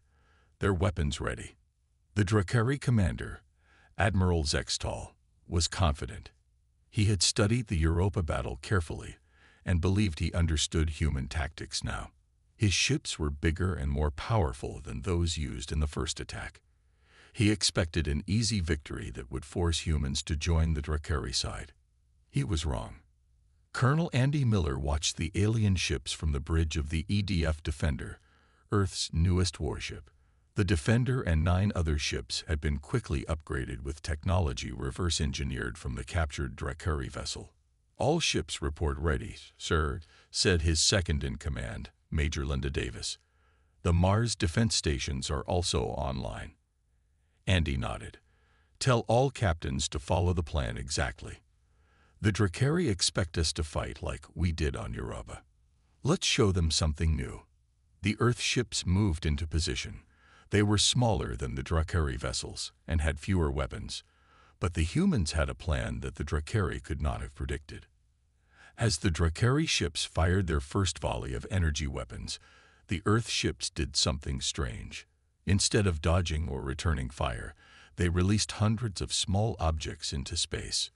their weapons ready. The Drakari commander, Admiral Zextal, was confident. He had studied the Europa battle carefully and believed he understood human tactics now. His ships were bigger and more powerful than those used in the first attack. He expected an easy victory that would force humans to join the Drakari side. He was wrong. Colonel Andy Miller watched the alien ships from the bridge of the EDF Defender, Earth's newest warship. The Defender and 9 other ships had been quickly upgraded with technology reverse-engineered from the captured Drakari vessel. All ships report ready, sir, said his second-in-command, Major Linda Davis. The Mars defense stations are also online. Andy nodded. Tell all captains to follow the plan exactly. The Drakari expect us to fight like we did on Europa. Let's show them something new. The Earth ships moved into position. They were smaller than the Drakari vessels and had fewer weapons, but the humans had a plan that the Drakari could not have predicted. As the Drakari ships fired their first volley of energy weapons, the Earth ships did something strange. Instead of dodging or returning fire, they released hundreds of small objects into space.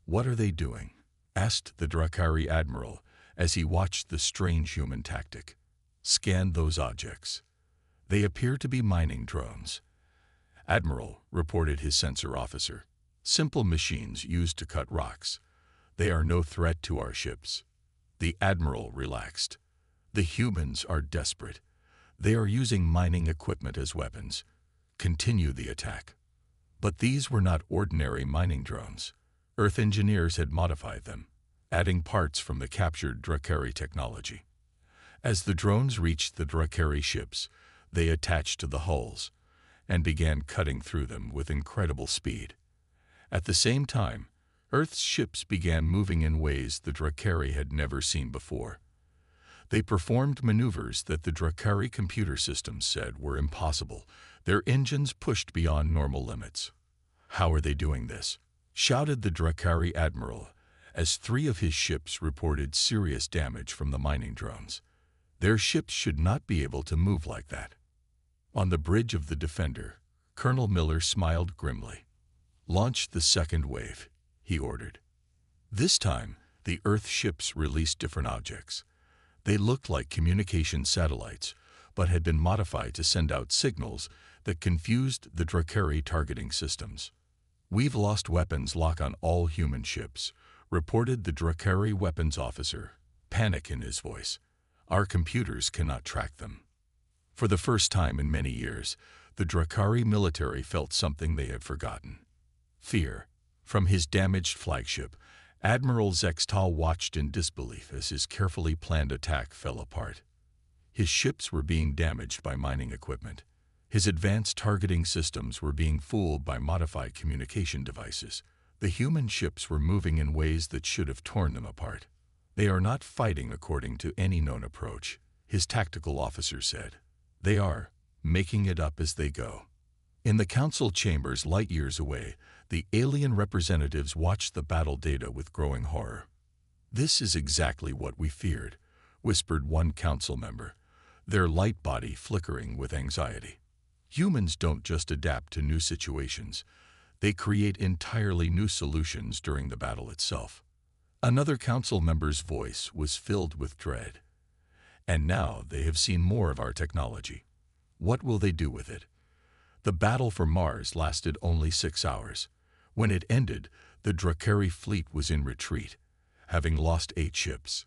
"What are they doing?" asked the Drakari admiral as he watched the strange human tactic. "Scan those objects. They appear to be mining drones." "Admiral," reported his sensor officer, "simple machines used to cut rocks. They are no threat to our ships." The admiral relaxed. "The humans are desperate. They are using mining equipment as weapons. Continue the attack." But these were not ordinary mining drones. Earth engineers had modified them, adding parts from the captured Drakari technology. As the drones reached the Drakari ships, they attached to the hulls and began cutting through them with incredible speed. At the same time, Earth's ships began moving in ways the Drakari had never seen before. They performed maneuvers that the Drakari computer systems said were impossible, their engines pushed beyond normal limits. "How are they doing this?" shouted the Drakari admiral as 3 of his ships reported serious damage from the mining drones. Their ships should not be able to move like that. On the bridge of the Defender, Colonel Miller smiled grimly. "Launch the second wave," he ordered. This time, the Earth ships released different objects. They looked like communication satellites, but had been modified to send out signals that confused the Drakari targeting systems. "We've lost weapons lock on all human ships," reported the Drakari weapons officer, panic in his voice. "Our computers cannot track them." For the first time in many years, the Drakari military felt something they had forgotten: fear. From his damaged flagship, Admiral Zextal watched in disbelief as his carefully planned attack fell apart. His ships were being damaged by mining equipment. His advanced targeting systems were being fooled by modified communication devices. The human ships were moving in ways that should have torn them apart. "They are not fighting according to any known approach," his tactical officer said. "They are making it up as they go." In the council chambers light years away, the alien representatives watched the battle data with growing horror. "This is exactly what we feared," whispered one council member, their light body flickering with anxiety. "Humans don't just adapt to new situations. They create entirely new solutions during the battle itself." Another council member's voice was filled with dread. "And now they have seen more of our technology. What will they do with it?" The battle for Mars lasted only 6 hours. When it ended, the Drakari fleet was in retreat, having lost 8 ships.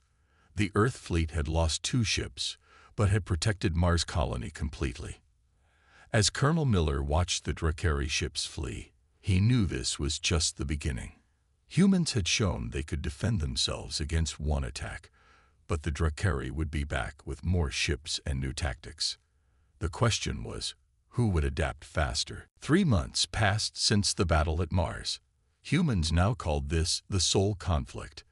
The Earth fleet had lost 2 ships, but had protected Mars colony completely. As Colonel Miller watched the Drakari ships flee, he knew this was just the beginning. Humans had shown they could defend themselves against one attack, but the Drakari would be back with more ships and new tactics. The question was, who would adapt faster? 3 months passed since the battle at Mars. Humans now called this the Sol Conflict.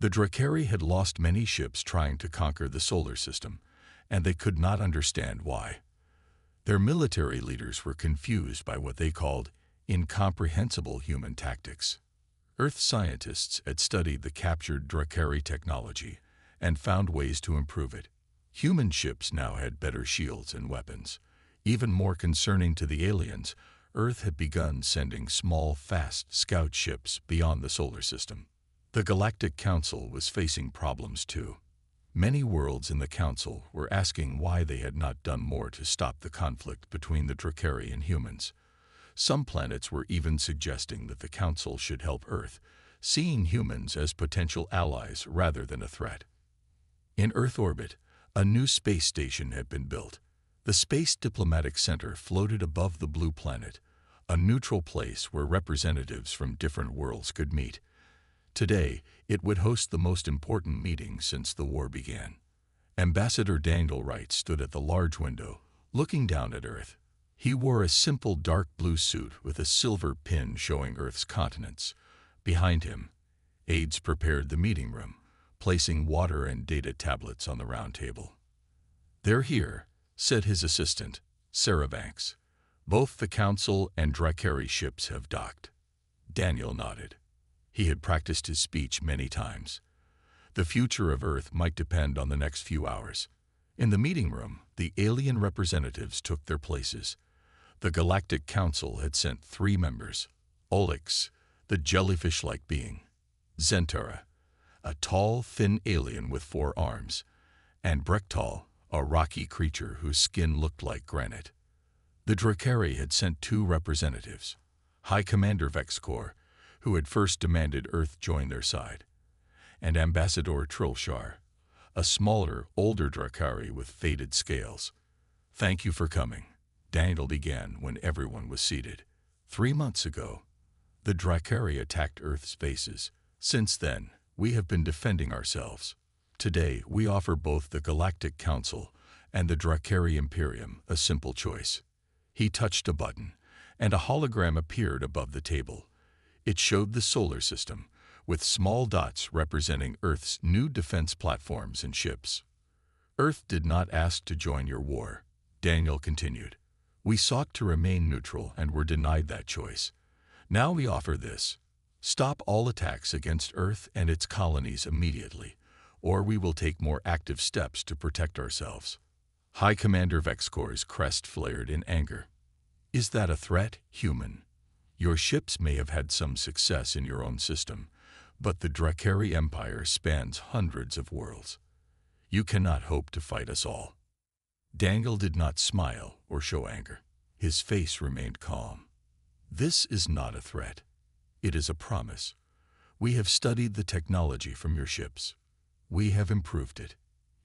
The Drakari had lost many ships trying to conquer the solar system, and they could not understand why. Their military leaders were confused by what they called incomprehensible human tactics. Earth scientists had studied the captured Drakari technology and found ways to improve it. Human ships now had better shields and weapons. Even more concerning to the aliens, Earth had begun sending small, fast scout ships beyond the solar system. The Galactic Council was facing problems too. Many worlds in the Council were asking why they had not done more to stop the conflict between the Drakari and humans. Some planets were even suggesting that the Council should help Earth, seeing humans as potential allies rather than a threat. In Earth orbit, a new space station had been built. The Space Diplomatic Center floated above the blue planet, a neutral place where representatives from different worlds could meet. Today, it would host the most important meeting since the war began. Ambassador Daniel Wright stood at the large window, looking down at Earth. He wore a simple dark blue suit with a silver pin showing Earth's continents. Behind him, aides prepared the meeting room, placing water and data tablets on the round table. "They're here," said his assistant, Sarah Banks. "Both the Council and Drakari ships have docked." Daniel nodded. He had practiced his speech many times. The future of Earth might depend on the next few hours. In the meeting room, the alien representatives took their places. The Galactic Council had sent 3 members: Olix, the jellyfish-like being; Zentara, a tall, thin alien with 4 arms; and Brektal, a rocky creature whose skin looked like granite. The Drakari had sent 2 representatives: High Commander Vexcor, who had first demanded Earth join their side, and Ambassador Trilshar, a smaller, older Drakari with faded scales. "Thank you for coming," Daniel began when everyone was seated. 3 months ago, the Drakari attacked Earth's bases. Since then, we have been defending ourselves. Today, we offer both the Galactic Council and the Drakari Imperium a simple choice. He touched a button, and a hologram appeared above the table. It showed the solar system, with small dots representing Earth's new defense platforms and ships. "Earth did not ask to join your war," Daniel continued. "We sought to remain neutral and were denied that choice. Now we offer this: stop all attacks against Earth and its colonies immediately, or we will take more active steps to protect ourselves." High Commander Vexcor's crest flared in anger. "Is that a threat, human? Your ships may have had some success in your own system, but the Drakari Empire spans hundreds of worlds. You cannot hope to fight us all." Daniel did not smile or show anger. His face remained calm. "This is not a threat. It is a promise. We have studied the technology from your ships. We have improved it.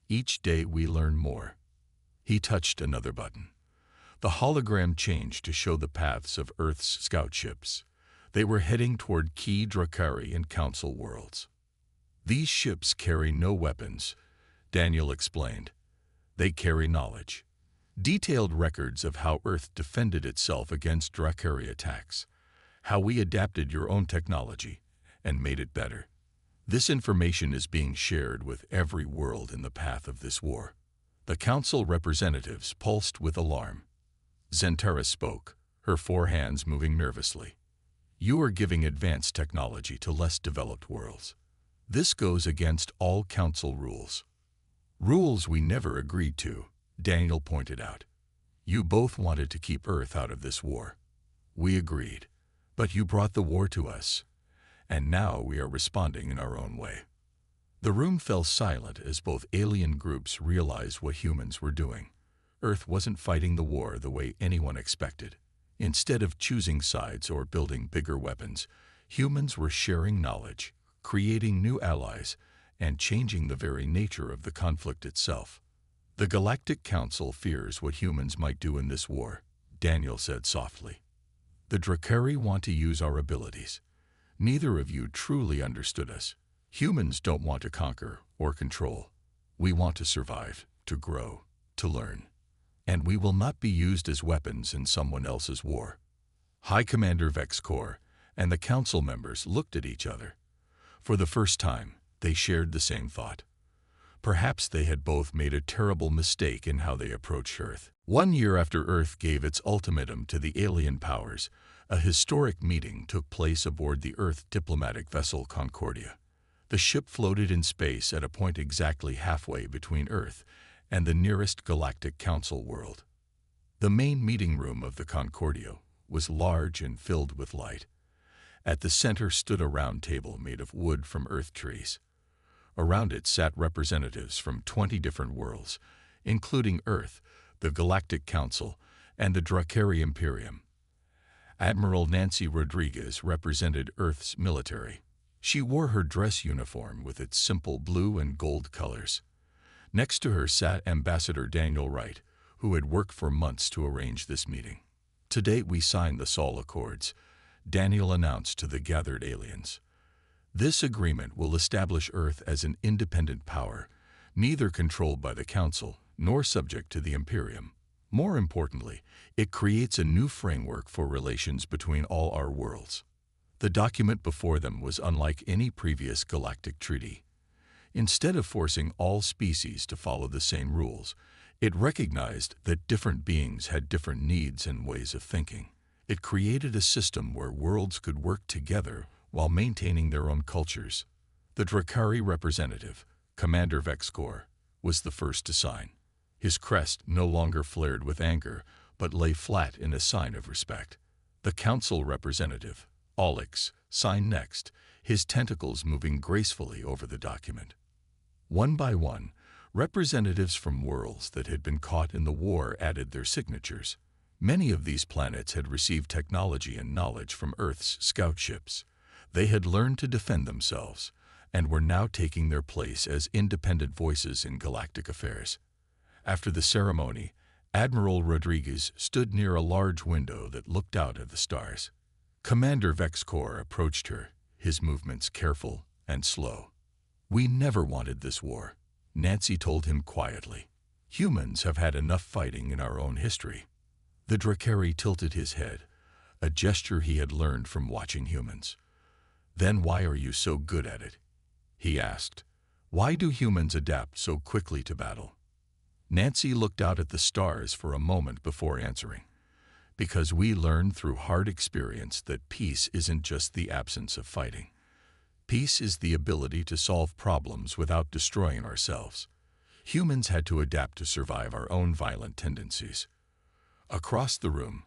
Each day we learn more." He touched another button. The hologram changed to show the paths of Earth's scout ships. They were heading toward key Drakari and Council worlds. "These ships carry no weapons," Daniel explained. "They carry knowledge. Detailed records of how Earth defended itself against Drakari attacks, how we adapted your own technology and made it better. This information is being shared with every world in the path of this war." The Council representatives pulsed with alarm. Zentara spoke, her 4 hands moving nervously. "You are giving advanced technology to less developed worlds. This goes against all Council rules." "Rules we never agreed to," Daniel pointed out. "You both wanted to keep Earth out of this war. We agreed, but you brought the war to us, and now we are responding in our own way." The room fell silent as both alien groups realized what humans were doing. Earth wasn't fighting the war the way anyone expected. Instead of choosing sides or building bigger weapons, humans were sharing knowledge, creating new allies, and changing the very nature of the conflict itself. "The Galactic Council fears what humans might do in this war," Daniel said softly. "The Drakari want to use our abilities. Neither of you truly understood us. Humans don't want to conquer or control. We want to survive, to grow, to learn. And we will not be used as weapons in someone else's war." High Commander Vexcor and the Council members looked at each other. For the first time, they shared the same thought. Perhaps they had both made a terrible mistake in how they approached Earth. 1 year after Earth gave its ultimatum to the alien powers, a historic meeting took place aboard the Earth diplomatic vessel Concordia. The ship floated in space at a point exactly halfway between Earth and the nearest Galactic Council world. The main meeting room of the Concordia was large and filled with light. At the center stood a round table made of wood from Earth trees. Around it sat representatives from 20 different worlds, including Earth, the Galactic Council, and the Drakari Imperium. Admiral Nancy Rodriguez represented Earth's military. She wore her dress uniform with its simple blue and gold colors. Next to her sat Ambassador Daniel Wright, who had worked for months to arrange this meeting. "Today we signed the Sol Accords," Daniel announced to the gathered aliens. "This agreement will establish Earth as an independent power, neither controlled by the Council nor subject to the Imperium. More importantly, it creates a new framework for relations between all our worlds." The document before them was unlike any previous galactic treaty. Instead of forcing all species to follow the same rules, it recognized that different beings had different needs and ways of thinking. It created a system where worlds could work together while maintaining their own cultures. The Drakari representative, Commander Vexcor, was the first to sign. His crest no longer flared with anger, but lay flat in a sign of respect. The council representative, HFY Sci next, his tentacles moving gracefully over the document. One by one, representatives from worlds that had been caught in the war added their signatures. Many of these planets had received technology and knowledge from Earth's scout ships. They had learned to defend themselves, and were now taking their place as independent voices in galactic affairs. After the ceremony, Admiral Rodriguez stood near a large window that looked out at the stars. Commander Vexcor approached her, his movements careful and slow. "We never wanted this war," Nancy told him quietly. "Humans have had enough fighting in our own history." The Drakari tilted his head, a gesture he had learned from watching humans. "Then why are you so good at it?" he asked. "Why do humans adapt so quickly to battle?" Nancy looked out at the stars for a moment before answering. "Because we learned through hard experience that peace isn't just the absence of fighting. Peace is the ability to solve problems without destroying ourselves. Humans had to adapt to survive our own violent tendencies." Across the room,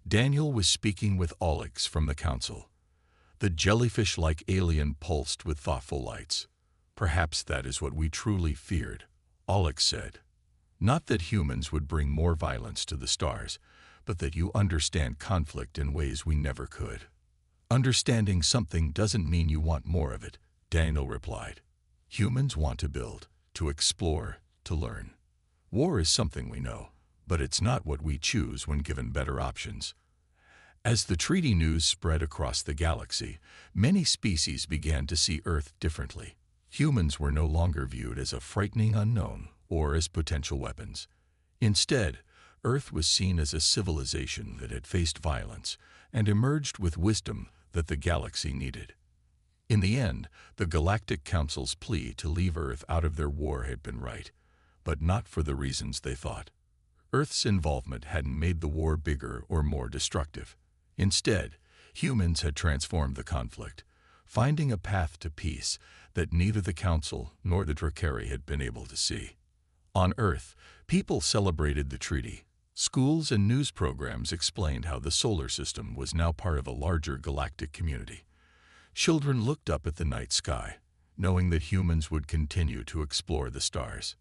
Daniel was speaking with Alex from the council. The jellyfish-like alien pulsed with thoughtful lights. "Perhaps that is what we truly feared," Alex said. "Not that humans would bring more violence to the stars, but that you understand conflict in ways we never could." "Understanding something doesn't mean you want more of it," Daniel replied. "Humans want to build, to explore, to learn. War is something we know, but it's not what we choose when given better options." As the treaty news spread across the galaxy, many species began to see Earth differently. Humans were no longer viewed as a frightening unknown or as potential weapons. Instead, Earth was seen as a civilization that had faced violence and emerged with wisdom that the galaxy needed. In the end, the Galactic Council's plea to leave Earth out of their war had been right, but not for the reasons they thought. Earth's involvement hadn't made the war bigger or more destructive. Instead, humans had transformed the conflict, finding a path to peace that neither the Council nor the Drakari had been able to see. On Earth, people celebrated the treaty. Schools and news programs explained how the solar system was now part of a larger galactic community. Children looked up at the night sky, knowing that humans would continue to explore the stars.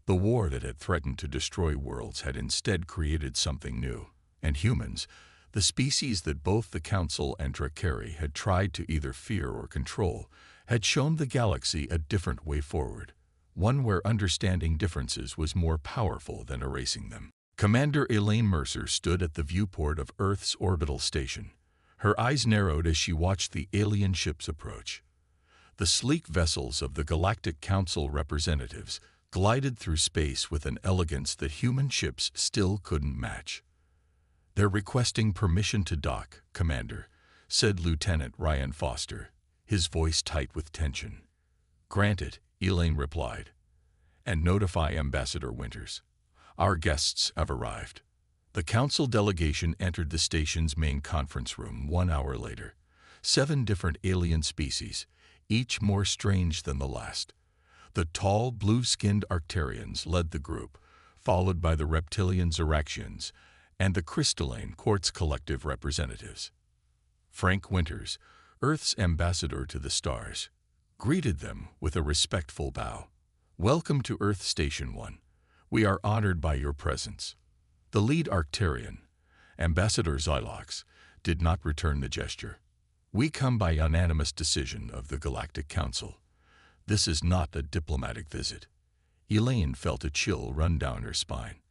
The war that had threatened to destroy worlds had instead created something new, and humans, the species that both the Council and Drakari had tried to either fear or control, had shown the galaxy a different way forward, one where understanding differences was more powerful than erasing them. Commander Elaine Mercer stood at the viewport of Earth's orbital station. Her eyes narrowed as she watched the alien ships approach. The sleek vessels of the Galactic Council representatives glided through space with an elegance that human ships still couldn't match. "They're requesting permission to dock, Commander," said Lieutenant Ryan Foster, his voice tight with tension. "Granted," Elaine replied. "And notify Ambassador Winters. Our guests have arrived." The Council delegation entered the station's main conference room 1 hour later. 7 different alien species, each more strange than the last. The tall, blue-skinned Arcturians led the group, followed by the reptilian Zeraxians and the crystalline Quartz Collective representatives. Frank Winters, Earth's ambassador to the stars, greeted them with a respectful bow. "Welcome to Earth Station 1. We are honored by your presence." The lead Arcturian, Ambassador Xylox, did not return the gesture. "We come by unanimous decision of the Galactic Council. This is not a diplomatic visit." Elaine felt a chill run down her spine.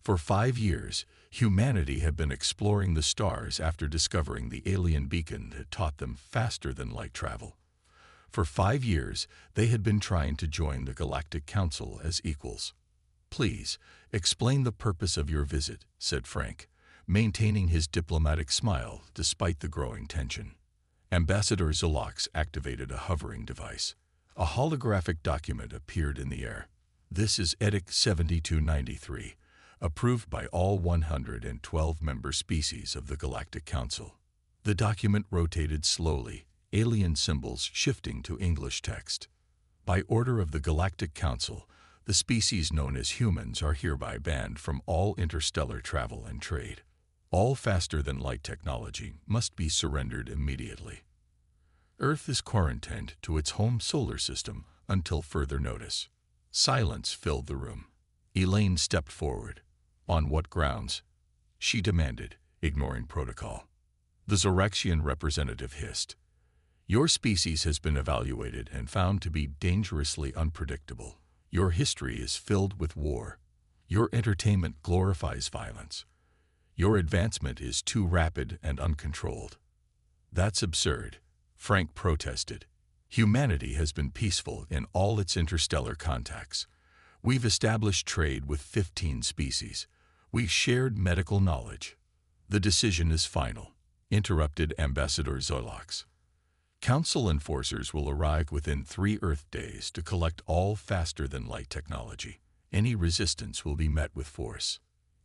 For 5 years, humanity had been exploring the stars after discovering the alien beacon that taught them faster than light travel. For 5 years, they had been trying to join the Galactic Council as equals. "Please, explain the purpose of your visit," said Frank, maintaining his diplomatic smile despite the growing tension. Ambassador Xylox activated a hovering device. A holographic document appeared in the air. "This is Edict 7293, approved by all 112 member species of the Galactic Council." The document rotated slowly, alien symbols shifting to English text. "By order of the Galactic Council, The species known as humans are hereby banned from all interstellar travel and trade. All faster-than-light technology must be surrendered immediately. Earth is quarantined to its home solar system until further notice. Silence filled the room. Elaine stepped forward. On what grounds? She demanded, ignoring protocol. The Zoraxian representative hissed. Your species has been evaluated and found to be dangerously unpredictable. Your history is filled with war. Your entertainment glorifies violence. Your advancement is too rapid and uncontrolled. That's absurd, Frank protested. Humanity has been peaceful in all its interstellar contacts. We've established trade with 15 species. We've shared medical knowledge. The decision is final, interrupted Ambassador Zolox. Council enforcers will arrive within 3 Earth days to collect all faster-than-light technology. Any resistance will be met with force.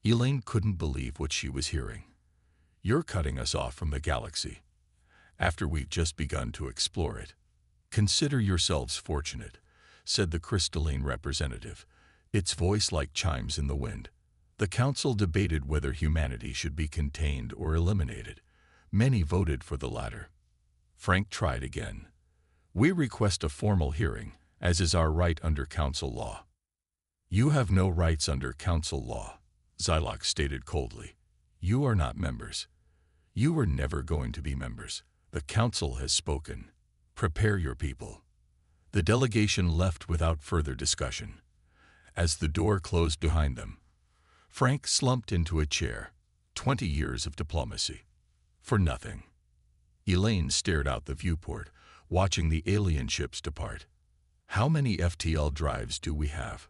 Elaine couldn't believe what she was hearing. You're cutting us off from the galaxy, after we've just begun to explore it. Consider yourselves fortunate, said the crystalline representative, its voice like chimes in the wind. The council debated whether humanity should be contained or eliminated. Many voted for the latter. Frank tried again. We request a formal hearing, as is our right under council law. You have no rights under council law, Zylox stated coldly. You are not members. You were never going to be members. The council has spoken. Prepare your people. The delegation left without further discussion. As the door closed behind them, Frank slumped into a chair. 20 years of diplomacy. For nothing. Elaine stared out the viewport, watching the alien ships depart. How many FTL drives do we have?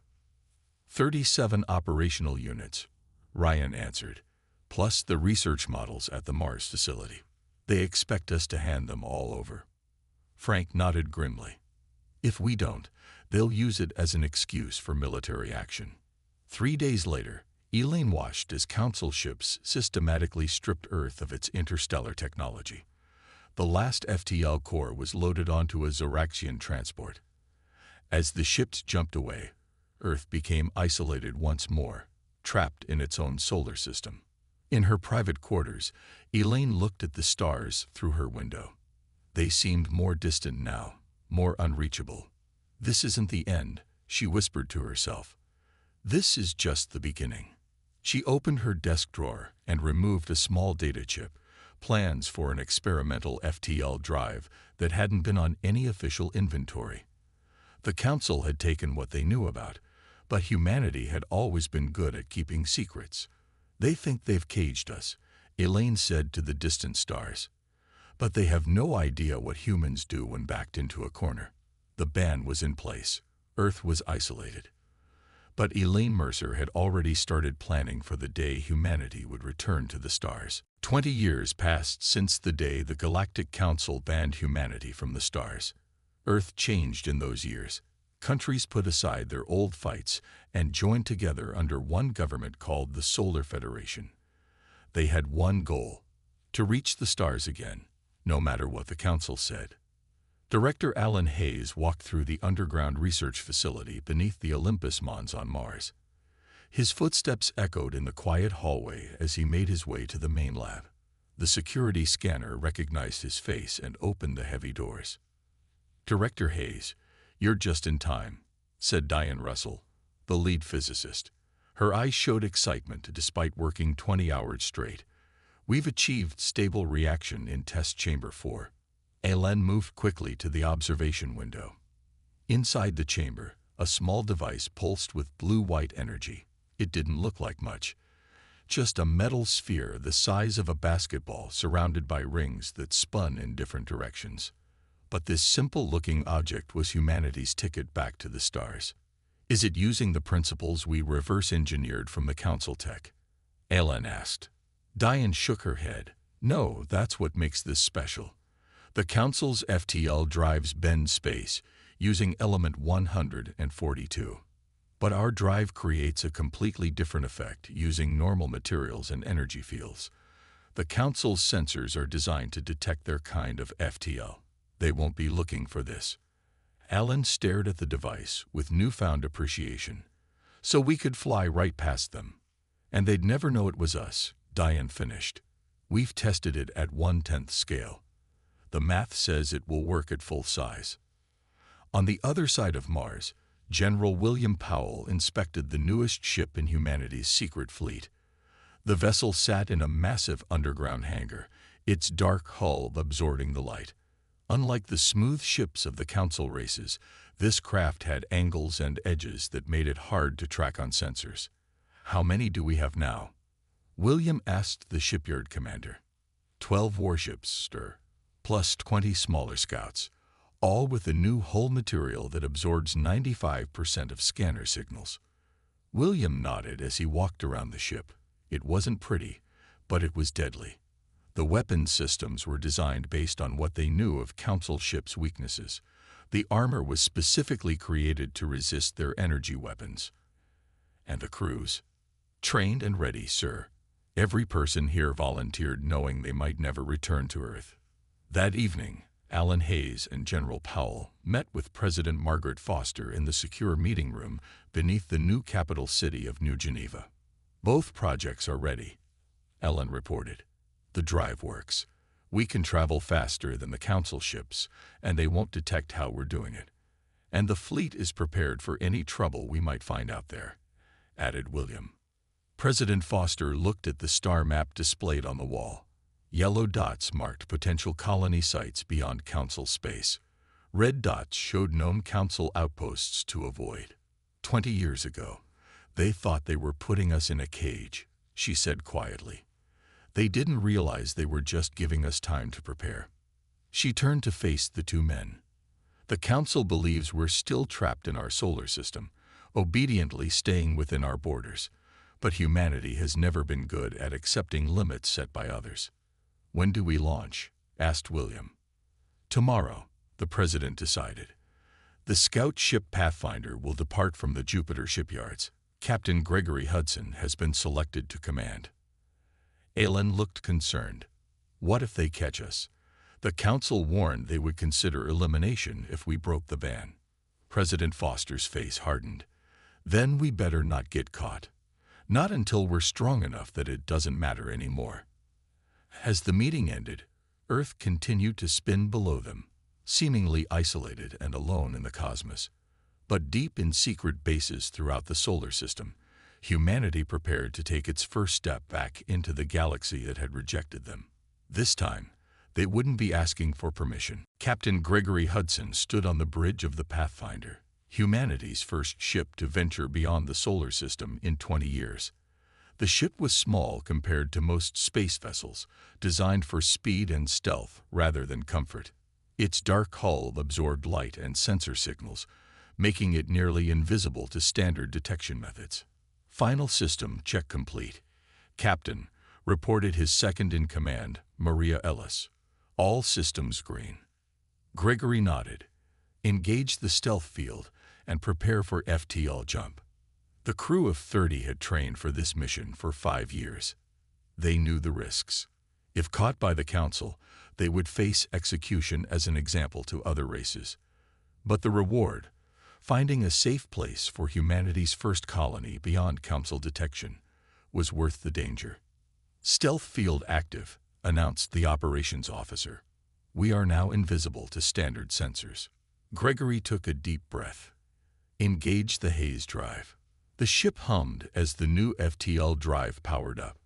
37 operational units, Ryan answered, plus the research models at the Mars facility. They expect us to hand them all over. Frank nodded grimly. If we don't, they'll use it as an excuse for military action. 3 days later, Elaine watched as council ships systematically stripped Earth of its interstellar technology. The last FTL core was loaded onto a Zoraxian transport. As the ships jumped away, Earth became isolated once more, trapped in its own solar system. In her private quarters, Elaine looked at the stars through her window. They seemed more distant now, more unreachable. This isn't the end, she whispered to herself. This is just the beginning. She opened her desk drawer and removed a small data chip, plans for an experimental FTL drive that hadn't been on any official inventory. The council had taken what they knew about, but humanity had always been good at keeping secrets. They think they've caged us, Elaine said to the distant stars. But they have no idea what humans do when backed into a corner. The ban was in place. Earth was isolated. But Elaine Mercer had already started planning for the day humanity would return to the stars. 20 years passed since the day the Galactic Council banned humanity from the stars. Earth changed in those years. Countries put aside their old fights and joined together under one government called the Solar Federation. They had one goal: to reach the stars again, no matter what the council said. Director Alan Hayes walked through the underground research facility beneath the Olympus Mons on Mars. His footsteps echoed in the quiet hallway as he made his way to the main lab. The security scanner recognized his face and opened the heavy doors. Director Hayes, you're just in time, said Diane Russell, the lead physicist. Her eyes showed excitement despite working 20 hours straight. We've achieved stable reaction in test chamber 4. Ellen moved quickly to the observation window. Inside the chamber, a small device pulsed with blue-white energy. It didn't look like much. Just a metal sphere the size of a basketball surrounded by rings that spun in different directions. But this simple-looking object was humanity's ticket back to the stars. Is it using the principles we reverse-engineered from the council tech? Ellen asked. Diane shook her head. No, that's what makes this special. The council's FTL drives bend space, using element 142. But our drive creates a completely different effect using normal materials and energy fields. The council's sensors are designed to detect their kind of FTL. They won't be looking for this. Alan stared at the device with newfound appreciation. So we could fly right past them. And they'd never know it was us, Diane finished. We've tested it at 1/10 scale. The math says it will work at full size. On the other side of Mars, General William Powell inspected the newest ship in humanity's secret fleet. The vessel sat in a massive underground hangar, its dark hull absorbing the light. Unlike the smooth ships of the Council races, this craft had angles and edges that made it hard to track on sensors. "How many do we have now?" William asked the shipyard commander. 12 warships, sir, plus 20 smaller scouts, all with a new hull material that absorbs 95% of scanner signals. William nodded as he walked around the ship. It wasn't pretty, but it was deadly. The weapons systems were designed based on what they knew of Council ships' weaknesses. The armor was specifically created to resist their energy weapons. And the crews? Trained and ready, sir. Every person here volunteered knowing they might never return to Earth. That evening, Alan Hayes and General Powell met with President Margaret Foster in the secure meeting room beneath the new capital city of New Geneva. "Both projects are ready," Alan reported. "The drive works. We can travel faster than the Council ships, and they won't detect how we're doing it. And the fleet is prepared for any trouble we might find out there," added William. President Foster looked at the star map displayed on the wall. Yellow dots marked potential colony sites beyond Council space. Red dots showed known Council outposts to avoid. 20 years ago, they thought they were putting us in a cage, she said quietly. They didn't realize they were just giving us time to prepare. She turned to face the two men. "The Council believes we're still trapped in our solar system, obediently staying within our borders. But humanity has never been good at accepting limits set by others." "When do we launch?" asked William. "Tomorrow," the president decided. "The scout ship Pathfinder will depart from the Jupiter shipyards. Captain Gregory Hudson has been selected to command." Alan looked concerned. "What if they catch us?" "The Council warned they would consider elimination if we broke the ban." President Foster's face hardened. "Then we better not get caught. Not until we're strong enough that it doesn't matter anymore." As the meeting ended, Earth continued to spin below them, seemingly isolated and alone in the cosmos. But deep in secret bases throughout the solar system, humanity prepared to take its first step back into the galaxy that had rejected them. This time, they wouldn't be asking for permission. Captain Gregory Hudson stood on the bridge of the Pathfinder, humanity's first ship to venture beyond the solar system in 20 years. The ship was small compared to most space vessels, designed for speed and stealth rather than comfort. Its dark hull absorbed light and sensor signals, making it nearly invisible to standard detection methods. "Final system check complete. Captain," reported his second-in-command, Maria Ellis. "All systems green." Gregory nodded. "Engage the stealth field and prepare for FTL jump." The crew of 30 had trained for this mission for 5 years. They knew the risks. If caught by the Council, they would face execution as an example to other races. But the reward, finding a safe place for humanity's first colony beyond Council detection, was worth the danger. "Stealth field active," announced the operations officer. "We are now invisible to standard sensors." Gregory took a deep breath. "Engage the Hayes drive." The ship hummed as the new FTL drive powered up.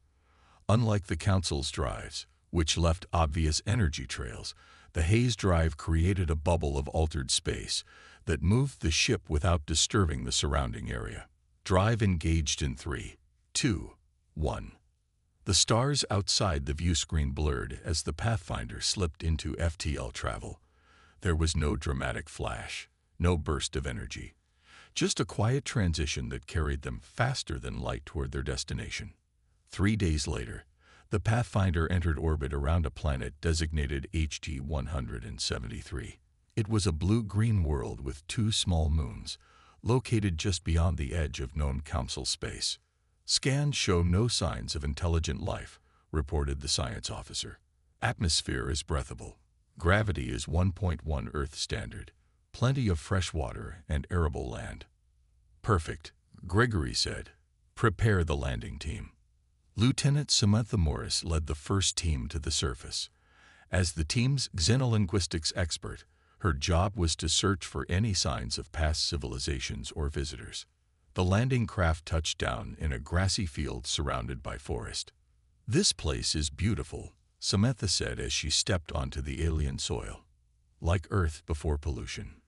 Unlike the Council's drives, which left obvious energy trails, the Hayes drive created a bubble of altered space that moved the ship without disturbing the surrounding area. Drive engaged in 3, 2, 1. The stars outside the view screen blurred as the Pathfinder slipped into FTL travel. There was no dramatic flash, no burst of energy. Just a quiet transition that carried them faster than light toward their destination. 3 days later, the Pathfinder entered orbit around a planet designated HG 173. It was a blue-green world with 2 small moons, located just beyond the edge of known Council space. "Scans show no signs of intelligent life," reported the science officer. "Atmosphere is breathable. Gravity is 1.1 Earth standard. plenty of fresh water and arable land. Perfect, Gregory said. Prepare the landing team. Lieutenant Samantha Morris led the first team to the surface. As the team's xenolinguistics expert, her job was to search for any signs of past civilizations or visitors. The landing craft touched down in a grassy field surrounded by forest. "This place is beautiful," Samantha said as she stepped onto the alien soil. "Like Earth before pollution."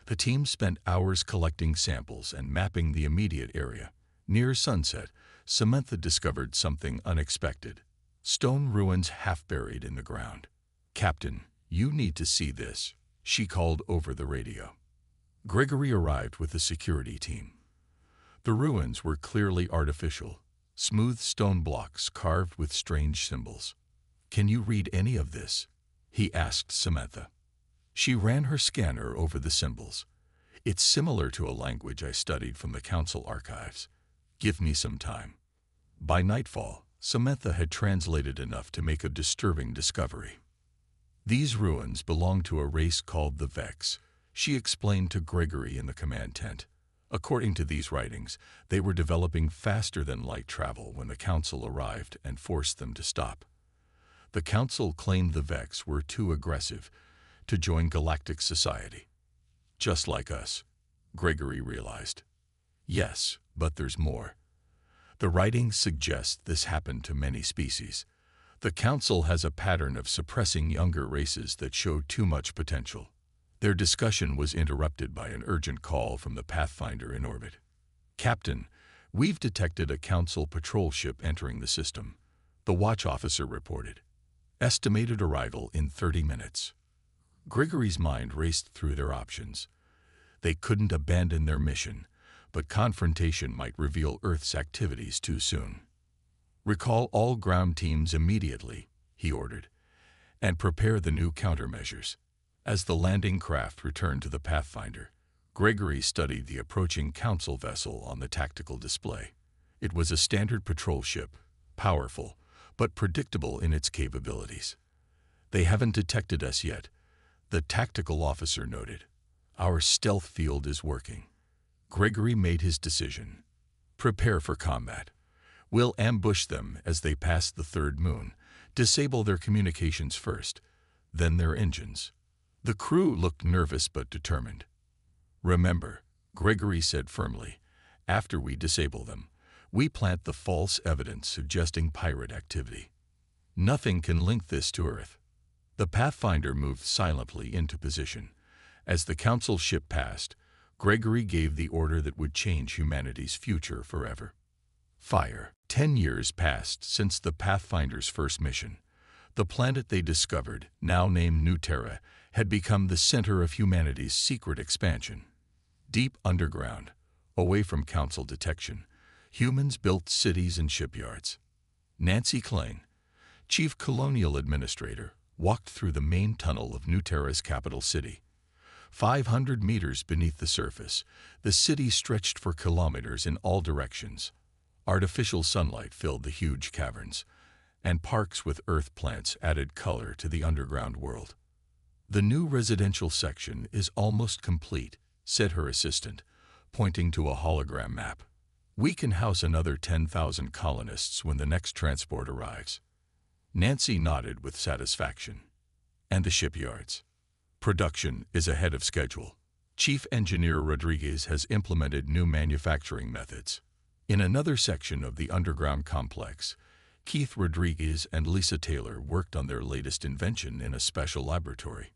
The team spent hours collecting samples and mapping the immediate area. Near sunset, Samantha discovered something unexpected: stone ruins half buried in the ground. "Captain, you need to see this," she called over the radio. Gregory arrived with the security team. The ruins were clearly artificial, smooth stone blocks carved with strange symbols. "Can you read any of this?" he asked Samantha. She ran her scanner over the symbols. "It's similar to a language I studied from the council archives. Give me some time." By nightfall, Samantha had translated enough to make a disturbing discovery. "These ruins belong to a race called the Vex," she explained to Gregory in the command tent. According to these writings, they were developing faster than light travel when the council arrived and forced them to stop. The council claimed the Vex were too aggressive to join galactic society. "Just like us," Gregory realized. "Yes, but there's more. The writings suggest this happened to many species. The council has a pattern of suppressing younger races that show too much potential." Their discussion was interrupted by an urgent call from the Pathfinder in orbit. "Captain, we've detected a council patrol ship entering the system," the watch officer reported. "Estimated arrival in 30 minutes. Gregory's mind raced through their options. They couldn't abandon their mission, but confrontation might reveal Earth's activities too soon. "Recall all ground teams immediately," he ordered, "and prepare the new countermeasures." As the landing craft returned to the Pathfinder, Gregory studied the approaching council vessel on the tactical display. It was a standard patrol ship, powerful, but predictable in its capabilities. "They haven't detected us yet," the tactical officer noted. "Our stealth field is working." Gregory made his decision. "Prepare for combat. We'll ambush them as they pass the third moon, disable their communications first, then their engines." The crew looked nervous but determined. "Remember," Gregory said firmly, "after we disable them, we plant the false evidence suggesting pirate activity. Nothing can link this to Earth." The Pathfinder moved silently into position. As the council ship passed, Gregory gave the order that would change humanity's future forever. Fire. 10 years passed since the Pathfinder's first mission. The planet they discovered, now named New Terra, had become the center of humanity's secret expansion. Deep underground, away from council detection, humans built cities and shipyards. Nancy Klein, chief colonial administrator, walked through the main tunnel of New Terra's capital city. 500 meters beneath the surface, the city stretched for kilometers in all directions. Artificial sunlight filled the huge caverns, and parks with earth plants added color to the underground world. "The new residential section is almost complete," said her assistant, pointing to a hologram map. "We can house another 10,000 colonists when the next transport arrives." Nancy nodded with satisfaction. "And the shipyards?" "Production is ahead of schedule. Chief Engineer Rodriguez has implemented new manufacturing methods." In another section of the underground complex, Keith Rodriguez and Lisa Taylor worked on their latest invention in a special laboratory.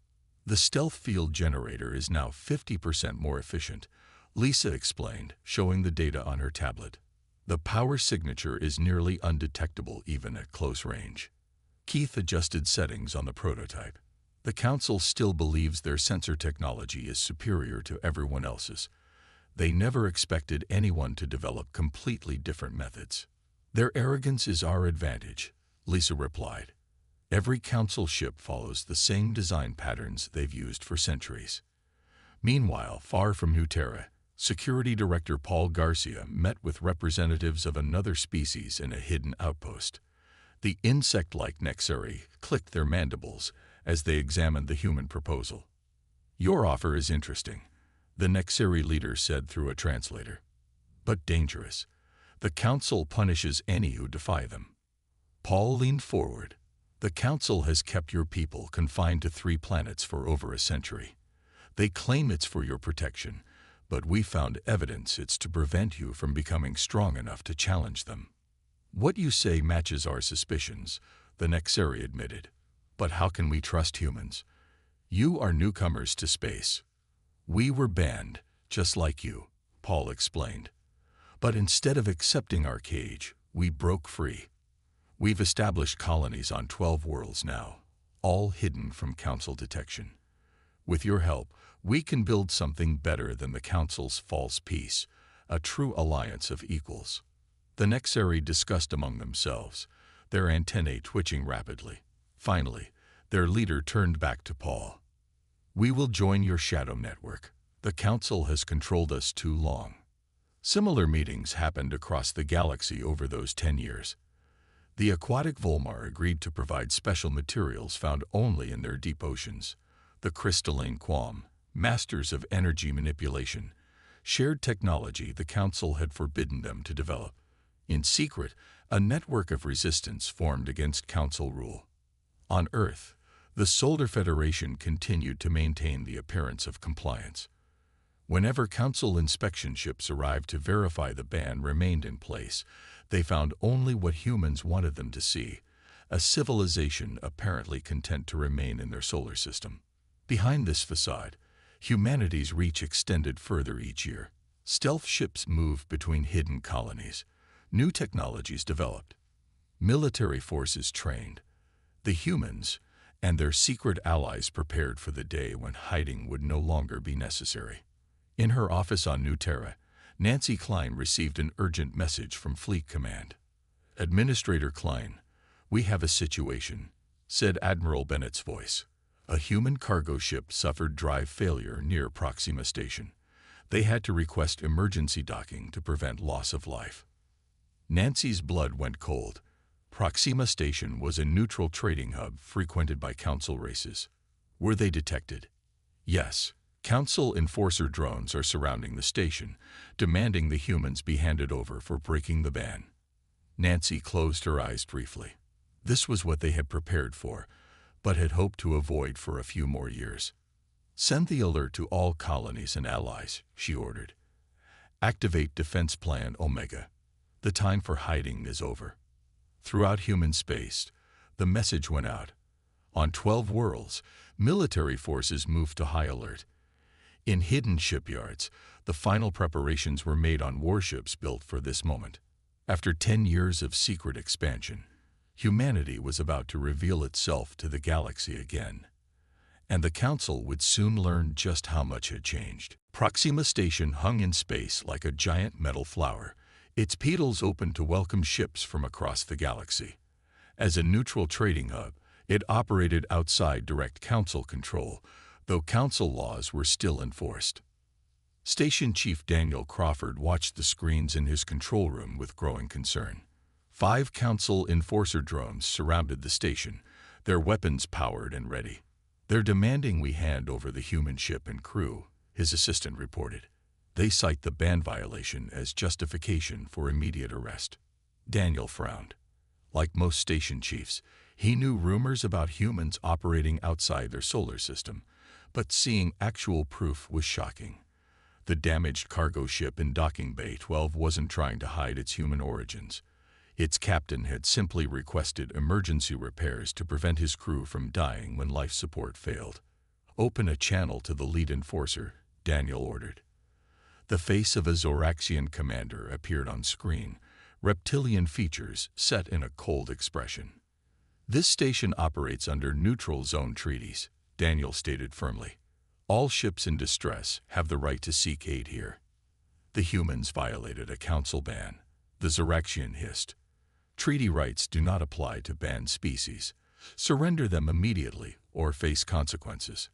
"The stealth field generator is now 50% more efficient," Lisa explained, showing the data on her tablet. "The power signature is nearly undetectable even at close range." Keith adjusted settings on the prototype. "The council still believes their sensor technology is superior to everyone else's. They never expected anyone to develop completely different methods." "Their arrogance is our advantage," Lisa replied. "Every council ship follows the same design patterns they've used for centuries." Meanwhile, far from New Terra, Security Director Paul Garcia met with representatives of another species in a hidden outpost. The insect-like Nexari clicked their mandibles as they examined the human proposal. Your offer is interesting, the Nexeri leader said through a translator. But dangerous. The Council punishes any who defy them. Paul leaned forward. The Council has kept your people confined to 3 planets for over a century. They claim it's for your protection, but we found evidence it's to prevent you from becoming strong enough to challenge them. What you say matches our suspicions, the Nexeri admitted. But how can we trust humans? You are newcomers to space. We were banned, just like you, Paul explained. But instead of accepting our cage, we broke free. We've established colonies on 12 worlds now, all hidden from Council detection. With your help, we can build something better than the Council's false peace, a true alliance of equals. The Nexeri discussed among themselves, their antennae twitching rapidly. Finally, their leader turned back to Paul. We will join your shadow network. The Council has controlled us too long. Similar meetings happened across the galaxy over those 10 years. The aquatic Volmar agreed to provide special materials found only in their deep oceans. The crystalline Quam, masters of energy manipulation, shared technology the Council had forbidden them to develop. In secret, a network of resistance formed against Council rule. On Earth, the Solar Federation continued to maintain the appearance of compliance. Whenever Council inspection ships arrived to verify the ban remained in place, they found only what humans wanted them to see, a civilization apparently content to remain in their solar system. Behind this facade, humanity's reach extended further each year. Stealth ships moved between hidden colonies. New technologies developed. Military forces trained. The humans and their secret allies prepared for the day when hiding would no longer be necessary. In her office on New Terra, Nancy Klein received an urgent message from Fleet Command. Administrator Klein, we have a situation, said Admiral Bennett's voice. A human cargo ship suffered drive failure near Proxima Station. They had to request emergency docking to prevent loss of life. Nancy's blood went cold. Proxima Station was a neutral trading hub frequented by Council races. Were they detected? Yes. Council enforcer drones are surrounding the station, demanding the humans be handed over for breaking the ban. Nancy closed her eyes briefly. This was what they had prepared for, but had hoped to avoid for a few more years. Send the alert to all colonies and allies, she ordered. Activate Defense Plan Omega. The time for hiding is over. Throughout human space, the message went out. On 12 worlds, military forces moved to high alert. In hidden shipyards, the final preparations were made on warships built for this moment. After 10 years of secret expansion, humanity was about to reveal itself to the galaxy again. And the Council would soon learn just how much had changed. Proxima Station hung in space like a giant metal flower, its petals open to welcome ships from across the galaxy. As a neutral trading hub, it operated outside direct Council control, though Council laws were still enforced. Station Chief Daniel Crawford watched the screens in his control room with growing concern. 5 Council enforcer drones surrounded the station, their weapons powered and ready. They're demanding we hand over the human ship and crew, his assistant reported. They cite the ban violation as justification for immediate arrest. Daniel frowned. Like most station chiefs, he knew rumors about humans operating outside their solar system, but seeing actual proof was shocking. The damaged cargo ship in Docking Bay 12 wasn't trying to hide its human origins. Its captain had simply requested emergency repairs to prevent his crew from dying when life support failed. Open a channel to the lead enforcer, Daniel ordered. The face of a Zoraxian commander appeared on screen, reptilian features set in a cold expression. This station operates under neutral zone treaties, Daniel stated firmly. All ships in distress have the right to seek aid here. The humans violated a Council ban, the Zoraxian hissed. Treaty rights do not apply to banned species. Surrender them immediately or face consequences.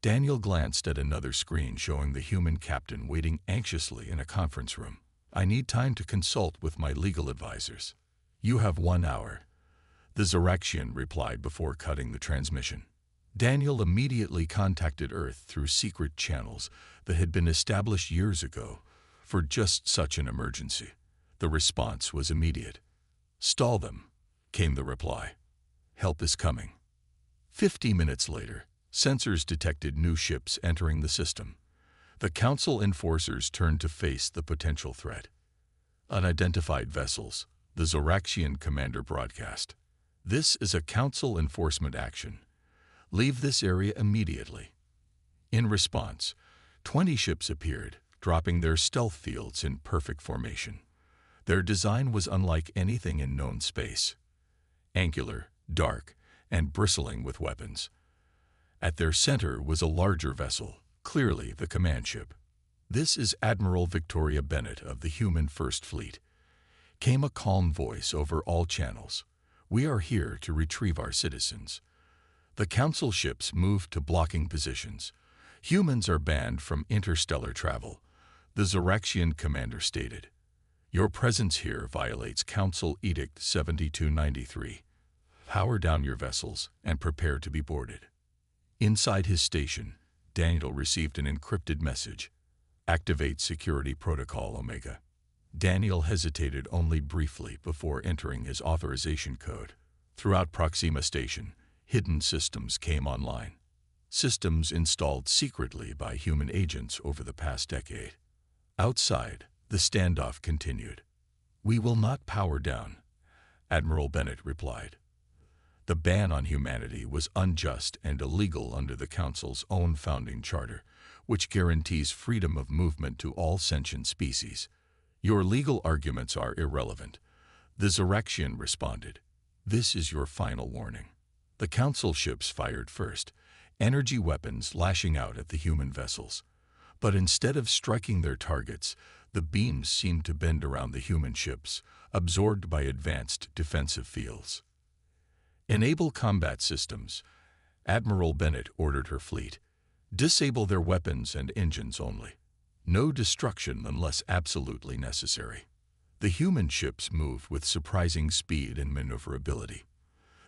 Daniel glanced at another screen showing the human captain waiting anxiously in a conference room. I need time to consult with my legal advisors. You have 1 hour. The Zoraxian replied before cutting the transmission. Daniel immediately contacted Earth through secret channels that had been established years ago for just such an emergency. The response was immediate. "Stall them," came the reply. "Help is coming." 50 minutes later, sensors detected new ships entering the system. The Council enforcers turned to face the potential threat. "Unidentified vessels," the Zoraxian commander broadcast. "This is a Council enforcement action. Leave this area immediately." In response, 20 ships appeared, dropping their stealth fields in perfect formation. Their design was unlike anything in known space. Angular, dark, and bristling with weapons. At their center was a larger vessel, clearly the command ship. "This is Admiral Victoria Bennett of the Human First Fleet," came a calm voice over all channels. "We are here to retrieve our citizens." The Council ships moved to blocking positions. "Humans are banned from interstellar travel," the Zoraxian commander stated. "Your presence here violates Council Edict 7293. Power down your vessels and prepare to be boarded." Inside his station, Daniel received an encrypted message. "Activate Security Protocol Omega." Daniel hesitated only briefly before entering his authorization code. Throughout Proxima Station, hidden systems came online. Systems installed secretly by human agents over the past decade. Outside, the standoff continued. "We will not power down," Admiral Bennett replied. The ban on humanity was unjust and illegal under the Council's own founding charter, which guarantees freedom of movement to all sentient species. "Your legal arguments are irrelevant," the Zoraxian responded. "This is your final warning." The Council ships fired first, energy weapons lashing out at the human vessels. But instead of striking their targets, the beams seemed to bend around the human ships, absorbed by advanced defensive fields. "Enable combat systems," Admiral Bennett ordered her fleet. "Disable their weapons and engines only. No destruction unless absolutely necessary." The human ships moved with surprising speed and maneuverability.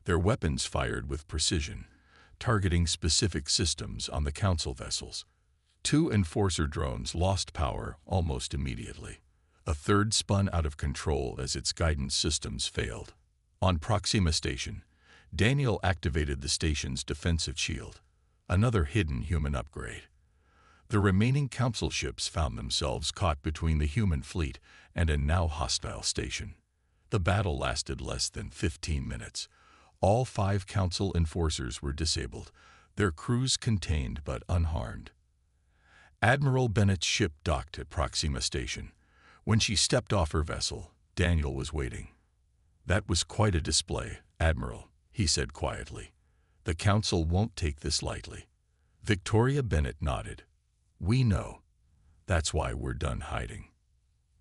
Their weapons fired with precision, targeting specific systems on the Council vessels. 2 enforcer drones lost power almost immediately. A third spun out of control as its guidance systems failed. On Proxima Station, Daniel activated the station's defensive shield, another hidden human upgrade. The remaining Council ships found themselves caught between the human fleet and a now hostile station. The battle lasted less than 15 minutes. All 5 Council enforcers were disabled, their crews contained but unharmed. Admiral Bennett's ship docked at Proxima Station. When she stepped off her vessel, Daniel was waiting. "That was quite a display, Admiral," he said quietly. "The Council won't take this lightly." Victoria Bennett nodded. "We know. That's why we're done hiding."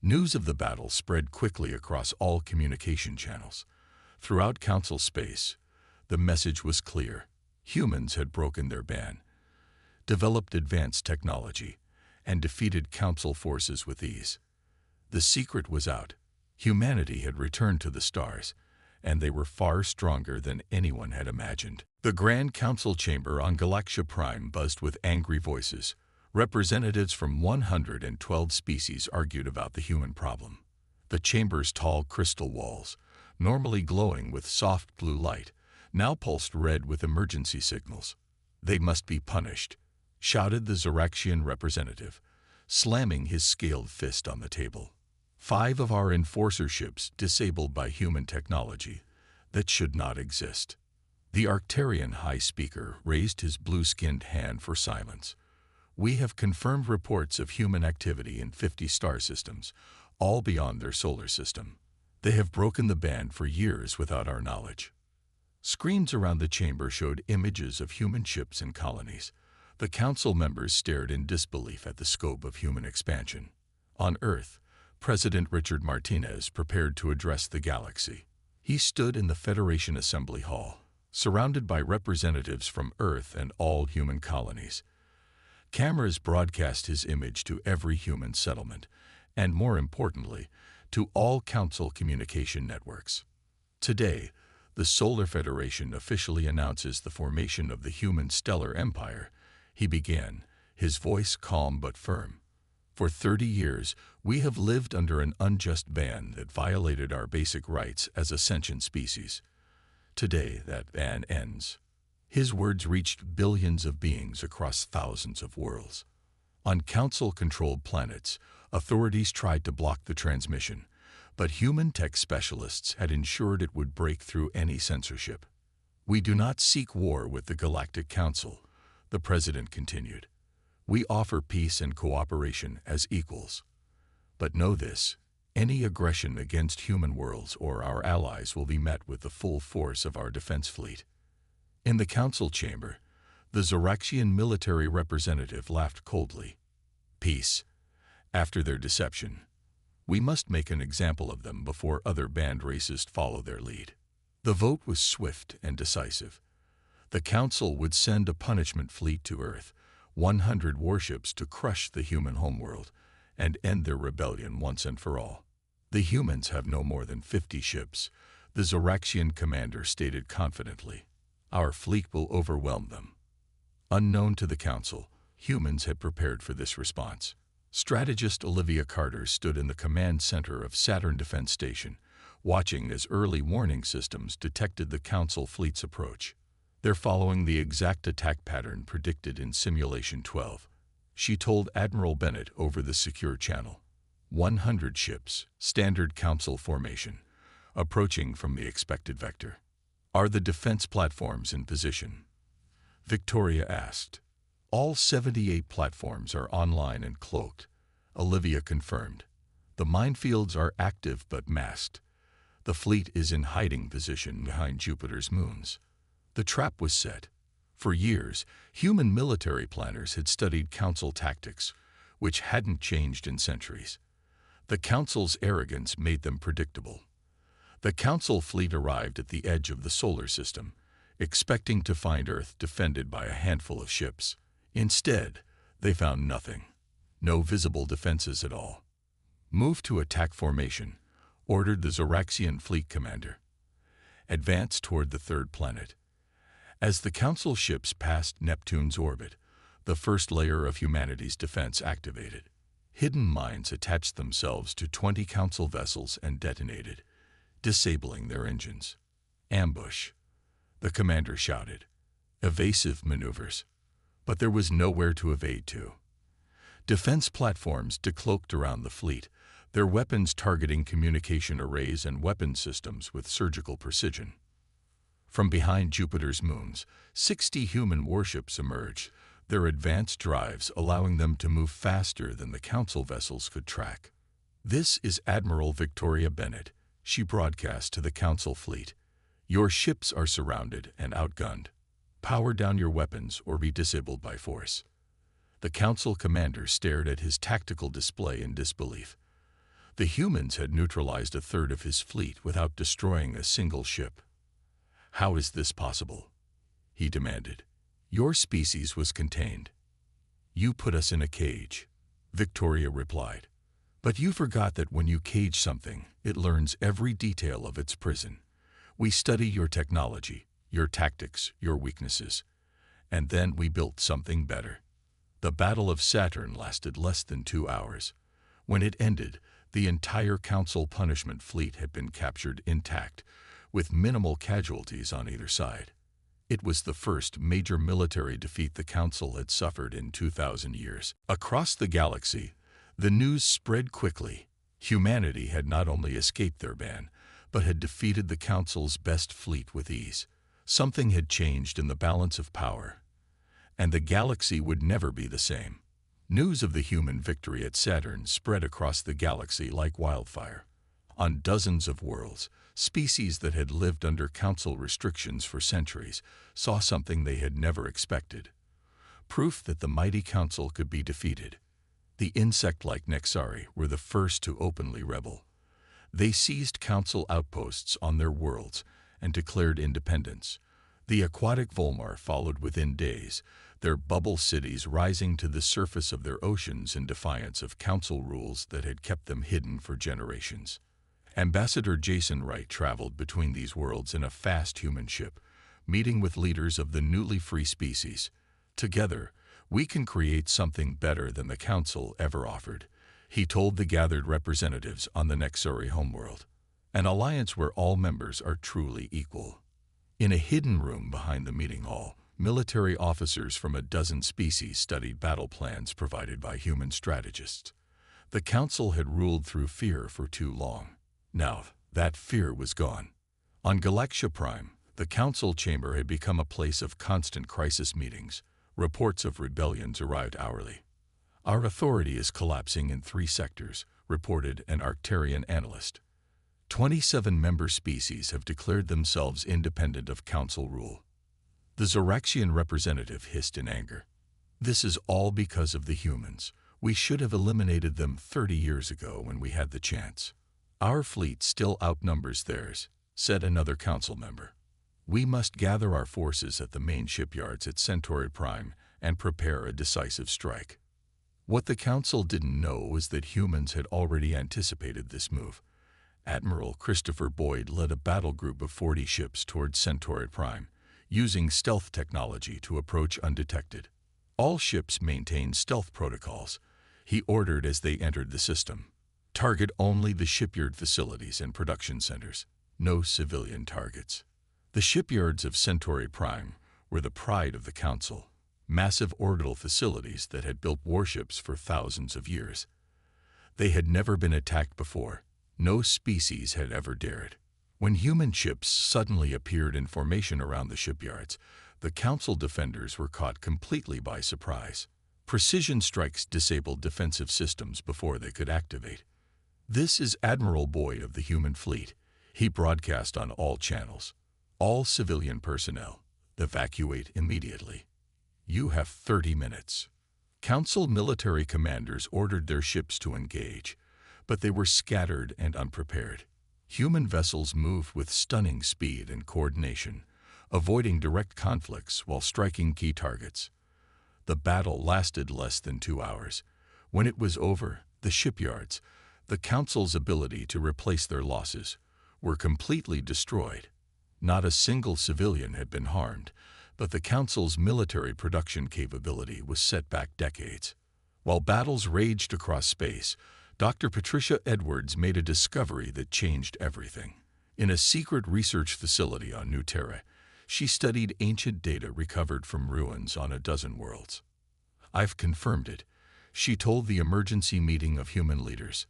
News of the battle spread quickly across all communication channels. Throughout Council space, the message was clear. Humans had broken their ban, developed advanced technology, and defeated Council forces with ease. The secret was out. Humanity had returned to the stars, and they were far stronger than anyone had imagined. The Grand Council chamber on Galaxia Prime buzzed with angry voices. Representatives from 112 species argued about the human problem. The chamber's tall crystal walls, normally glowing with soft blue light, now pulsed red with emergency signals. "They must be punished," shouted the Zoraxian representative, slamming his scaled fist on the table. 5 of our enforcer ships disabled by human technology that should not exist." The Arcturian High Speaker raised his blue-skinned hand for silence. "We have confirmed reports of human activity in 50 star systems, all beyond their solar system. They have broken the ban for years without our knowledge." Screens around the chamber showed images of human ships and colonies. The Council members stared in disbelief at the scope of human expansion. On Earth, President Richard Martinez prepared to address the galaxy. He stood in the Federation Assembly Hall, surrounded by representatives from Earth and all human colonies. Cameras broadcast his image to every human settlement, and more importantly, to all Council communication networks. Today, the Solar Federation officially announces the formation of the human stellar empire, he began, his voice calm but firm. For 30 years, we have lived under an unjust ban that violated our basic rights as a sentient species. Today, that ban ends. His words reached billions of beings across thousands of worlds. On Council-controlled planets, authorities tried to block the transmission, but human tech specialists had ensured it would break through any censorship. "We do not seek war with the Galactic Council," the President continued. "We offer peace and cooperation as equals. But know this, any aggression against human worlds or our allies will be met with the full force of our defense fleet." In the council chamber, the Zoraxian military representative laughed coldly. "Peace. After their deception. We must make an example of them before other band races follow their lead." The vote was swift and decisive. The council would send a punishment fleet to Earth, 100 warships to crush the human homeworld and end their rebellion once and for all. "The humans have no more than 50 ships," the Zoraxian commander stated confidently. "Our fleet will overwhelm them." Unknown to the council, humans had prepared for this response. Strategist Olivia Carter stood in the command center of Saturn Defense Station, watching as early warning systems detected the council fleet's approach. "They're following the exact attack pattern predicted in Simulation 12, she told Admiral Bennett over the secure channel. 100 ships, standard council formation, approaching from the expected vector. "Are the defense platforms in position?" Victoria asked. "All 78 platforms are online and cloaked," Olivia confirmed. "The minefields are active but masked. The fleet is in hiding position behind Jupiter's moons." The trap was set. For years, human military planners had studied council tactics, which hadn't changed in centuries. The council's arrogance made them predictable. The council fleet arrived at the edge of the solar system, expecting to find Earth defended by a handful of ships. Instead, they found nothing. No visible defenses at all. "Move to attack formation," ordered the Zoraxian fleet commander. "Advance toward the third planet." As the council ships passed Neptune's orbit, the first layer of humanity's defense activated. Hidden mines attached themselves to 20 council vessels and detonated, disabling their engines. "Ambush," the commander shouted. "Evasive maneuvers." But there was nowhere to evade to. Defense platforms decloaked around the fleet, their weapons targeting communication arrays and weapon systems with surgical precision. From behind Jupiter's moons, 60 human warships emerged, their advanced drives allowing them to move faster than the council vessels could track. "This is Admiral Victoria Bennett," she broadcast to the council fleet. "Your ships are surrounded and outgunned. Power down your weapons or be disabled by force." The council commander stared at his tactical display in disbelief. The humans had neutralized a third of his fleet without destroying a single ship. "How is this possible?" he demanded. "Your species was contained. You put us in a cage," Victoria replied. "But you forgot that when you cage something, it learns every detail of its prison. We study your technology, your tactics, your weaknesses. And then we built something better." The Battle of Saturn lasted less than 2 hours. When it ended, the entire council punishment fleet had been captured intact, with minimal casualties on either side. It was the first major military defeat the council had suffered in 2,000 years. Across the galaxy, the news spread quickly. Humanity had not only escaped their ban, but had defeated the council's best fleet with ease. Something had changed in the balance of power, and the galaxy would never be the same. News of the human victory at Saturn spread across the galaxy like wildfire. On dozens of worlds, species that had lived under council restrictions for centuries saw something they had never expected. Proof that the mighty council could be defeated. The insect-like Nexari were the first to openly rebel. They seized council outposts on their worlds and declared independence. The aquatic Volmar followed within days, their bubble cities rising to the surface of their oceans in defiance of council rules that had kept them hidden for generations. Ambassador Jason Wright traveled between these worlds in a fast human ship, meeting with leaders of the newly free species. Together, we can create something better than the Council ever offered, he told the gathered representatives on the Nexori homeworld. An alliance where all members are truly equal. In a hidden room behind the meeting hall, military officers from a dozen species studied battle plans provided by human strategists. The Council had ruled through fear for too long. Now, that fear was gone. On Galaxia Prime, the Council chamber had become a place of constant crisis meetings. Reports of rebellions arrived hourly. Our authority is collapsing in 3 sectors, reported an Arcturian analyst. 27 member species have declared themselves independent of Council rule. The Zoraxian representative hissed in anger. This is all because of the humans. We should have eliminated them 30 years ago when we had the chance. Our fleet still outnumbers theirs, said another Council member. We must gather our forces at the main shipyards at Centauri Prime and prepare a decisive strike. What the Council didn't know was that humans had already anticipated this move. Admiral Christopher Boyd led a battle group of 40 ships towards Centauri Prime, using stealth technology to approach undetected. All ships maintained stealth protocols, he ordered as they entered the system. Target only the shipyard facilities and production centers, no civilian targets. The shipyards of Centauri Prime were the pride of the Council, massive orbital facilities that had built warships for thousands of years. They had never been attacked before. No species had ever dared. When human ships suddenly appeared in formation around the shipyards, the Council defenders were caught completely by surprise. Precision strikes disabled defensive systems before they could activate. This is Admiral Boyd of the human fleet. He broadcast on all channels. All civilian personnel, evacuate immediately. You have 30 minutes. Council military commanders ordered their ships to engage, but they were scattered and unprepared. Human vessels moved with stunning speed and coordination, avoiding direct conflicts while striking key targets. The battle lasted less than 2 hours. When it was over, the shipyards, the Council's ability to replace their losses, were completely destroyed. Not a single civilian had been harmed, but the Council's military production capability was set back decades. While battles raged across space, Dr. Patricia Edwards made a discovery that changed everything. In a secret research facility on New Terra, she studied ancient data recovered from ruins on a dozen worlds. I've confirmed it, she told the emergency meeting of human leaders.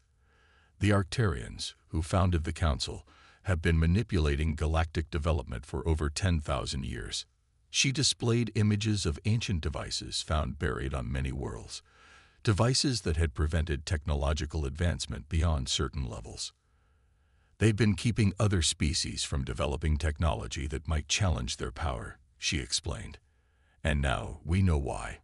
The Arcturians, who founded the Council, have been manipulating galactic development for over 10,000 years. She displayed images of ancient devices found buried on many worlds, devices that had prevented technological advancement beyond certain levels. They've been keeping other species from developing technology that might challenge their power, she explained. And now we know why.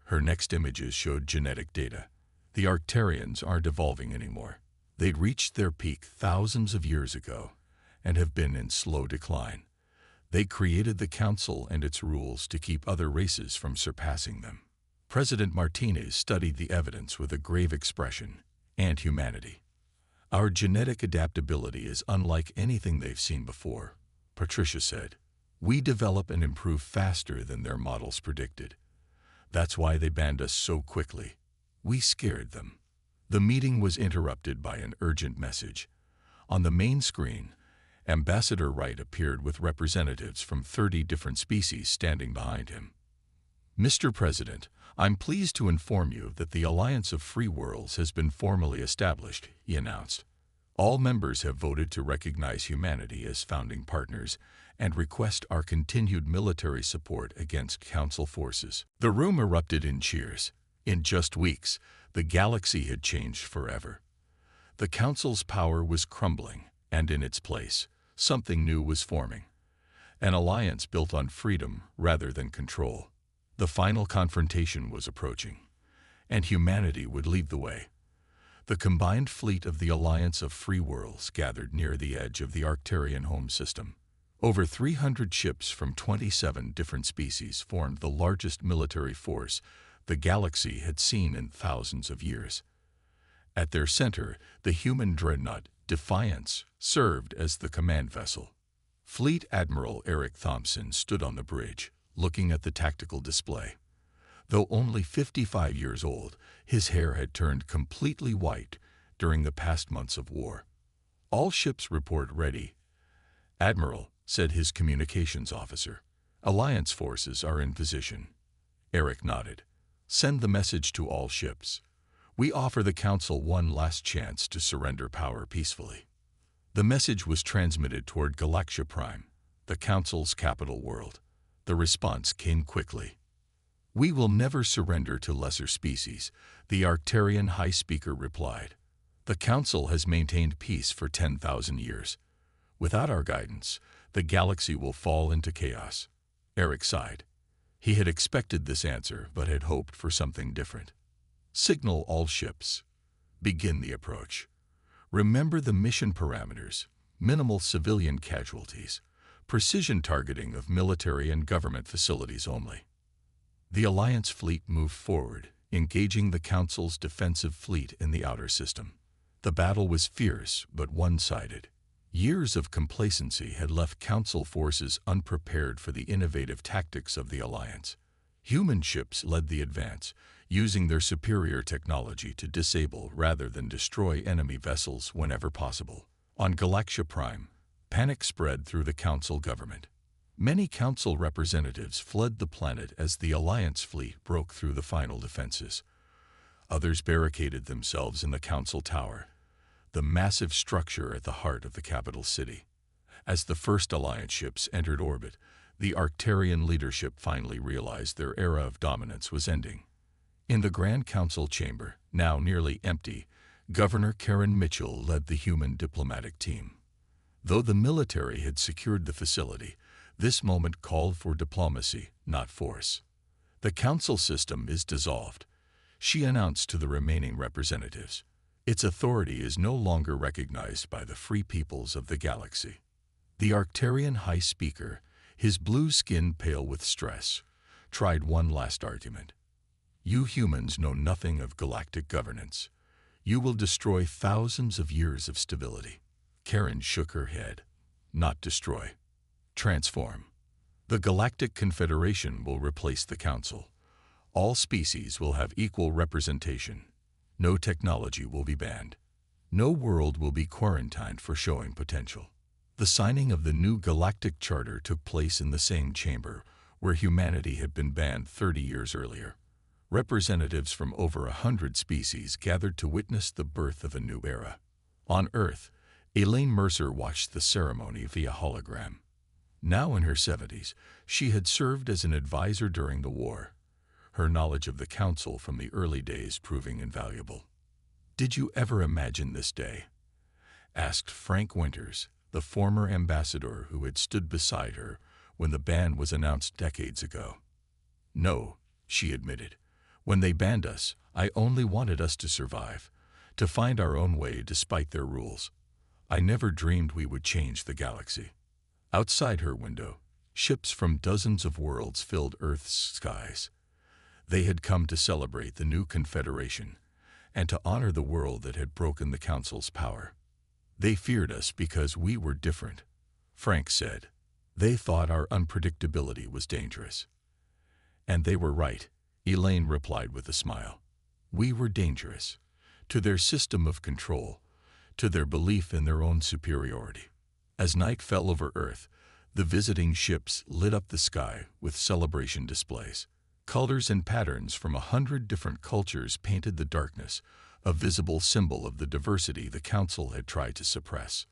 Her next images showed genetic data. The Arcturians aren't evolving anymore. They'd reached their peak thousands of years ago and have been in slow decline. They created the Council and its rules to keep other races from surpassing them. President Martinez studied the evidence with a grave expression and humanity. Our genetic adaptability is unlike anything they've seen before, Patricia said. We develop and improve faster than their models predicted. That's why they banned us so quickly. We scared them. The meeting was interrupted by an urgent message. On the main screen, Ambassador Wright appeared with representatives from 30 different species standing behind him. Mr. President, I'm pleased to inform you that the Alliance of Free Worlds has been formally established, he announced. All members have voted to recognize humanity as founding partners and request our continued military support against Council forces. The room erupted in cheers. In just weeks, the galaxy had changed forever. The Council's power was crumbling, and in its place, something new was forming. An alliance built on freedom rather than control. The final confrontation was approaching, and humanity would lead the way. The combined fleet of the Alliance of Free Worlds gathered near the edge of the Arcturian home system. Over 300 ships from 27 different species formed the largest military force the galaxy had seen in thousands of years. At their center, the human dreadnought Defiance served as the command vessel. Fleet Admiral Eric Thompson stood on the bridge, looking at the tactical display. Though only 55 years old, his hair had turned completely white during the past months of war. "All ships report ready, Admiral," said his communications officer. "Alliance forces are in position." Eric nodded. "Send the message to all ships. We offer the Council one last chance to surrender power peacefully." The message was transmitted toward Galaxia Prime, the Council's capital world. The response came quickly. "We will never surrender to lesser species," the Arcturian High Speaker replied. "The Council has maintained peace for 10,000 years. Without our guidance, the galaxy will fall into chaos." Eric sighed. He had expected this answer, but had hoped for something different. "Signal all ships. Begin the approach. Remember the mission parameters: minimal civilian casualties, precision targeting of military and government facilities only." The Alliance fleet moved forward, engaging the Council's defensive fleet in the outer system. The battle was fierce but one-sided. Years of complacency had left Council forces unprepared for the innovative tactics of the Alliance. Human ships led the advance, using their superior technology to disable rather than destroy enemy vessels whenever possible. On Galaxia Prime, panic spread through the Council government. Many Council representatives fled the planet as the Alliance fleet broke through the final defenses. Others barricaded themselves in the Council Tower, the massive structure at the heart of the capital city. As the first Alliance ships entered orbit, the Arcturian leadership finally realized their era of dominance was ending. In the Grand Council chamber, now nearly empty, Governor Karen Mitchell led the human diplomatic team. Though the military had secured the facility, this moment called for diplomacy, not force. "The Council system is dissolved," she announced to the remaining representatives. "Its authority is no longer recognized by the free peoples of the galaxy." The Arcturian High Speaker, his blue skin pale with stress, tried one last argument. "You humans know nothing of galactic governance. You will destroy thousands of years of stability." Karen shook her head. "Not destroy. Transform. The Galactic Confederation will replace the Council. All species will have equal representation. No technology will be banned. No world will be quarantined for showing potential." The signing of the new Galactic Charter took place in the same chamber where humanity had been banned 30 years earlier. Representatives from over 100 species gathered to witness the birth of a new era. On Earth, Elaine Mercer watched the ceremony via hologram. Now in her 70s, she had served as an advisor during the war, her knowledge of the Council from the early days proving invaluable. "Did you ever imagine this day?" asked Frank Winters, the former ambassador who had stood beside her when the ban was announced decades ago. "No," she admitted. "When they banned us, I only wanted us to survive, to find our own way despite their rules. I never dreamed we would change the galaxy." Outside her window, ships from dozens of worlds filled Earth's skies. They had come to celebrate the new Confederation and to honor the world that had broken the Council's power. "They feared us because we were different," Frank said. "They thought our unpredictability was dangerous." "And they were right," Elaine replied with a smile. "We were dangerous to their system of control, to their belief in their own superiority." As night fell over Earth, the visiting ships lit up the sky with celebration displays. Colors and patterns from 100 different cultures painted the darkness, a visible symbol of the diversity the Council had tried to suppress.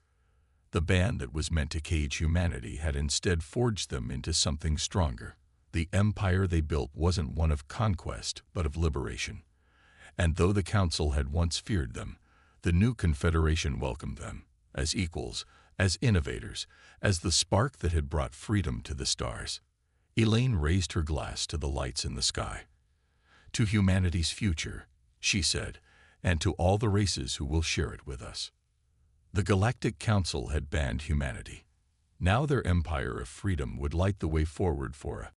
The ban that was meant to cage humanity had instead forged them into something stronger. The empire they built wasn't one of conquest, but of liberation. And though the Council had once feared them, the new Confederation welcomed them as equals, as innovators, as the spark that had brought freedom to the stars. Elaine raised her glass to the lights in the sky. "To humanity's future," she said, "and to all the races who will share it with us." The Galactic Council had banned humanity. Now their empire of freedom would light the way forward for a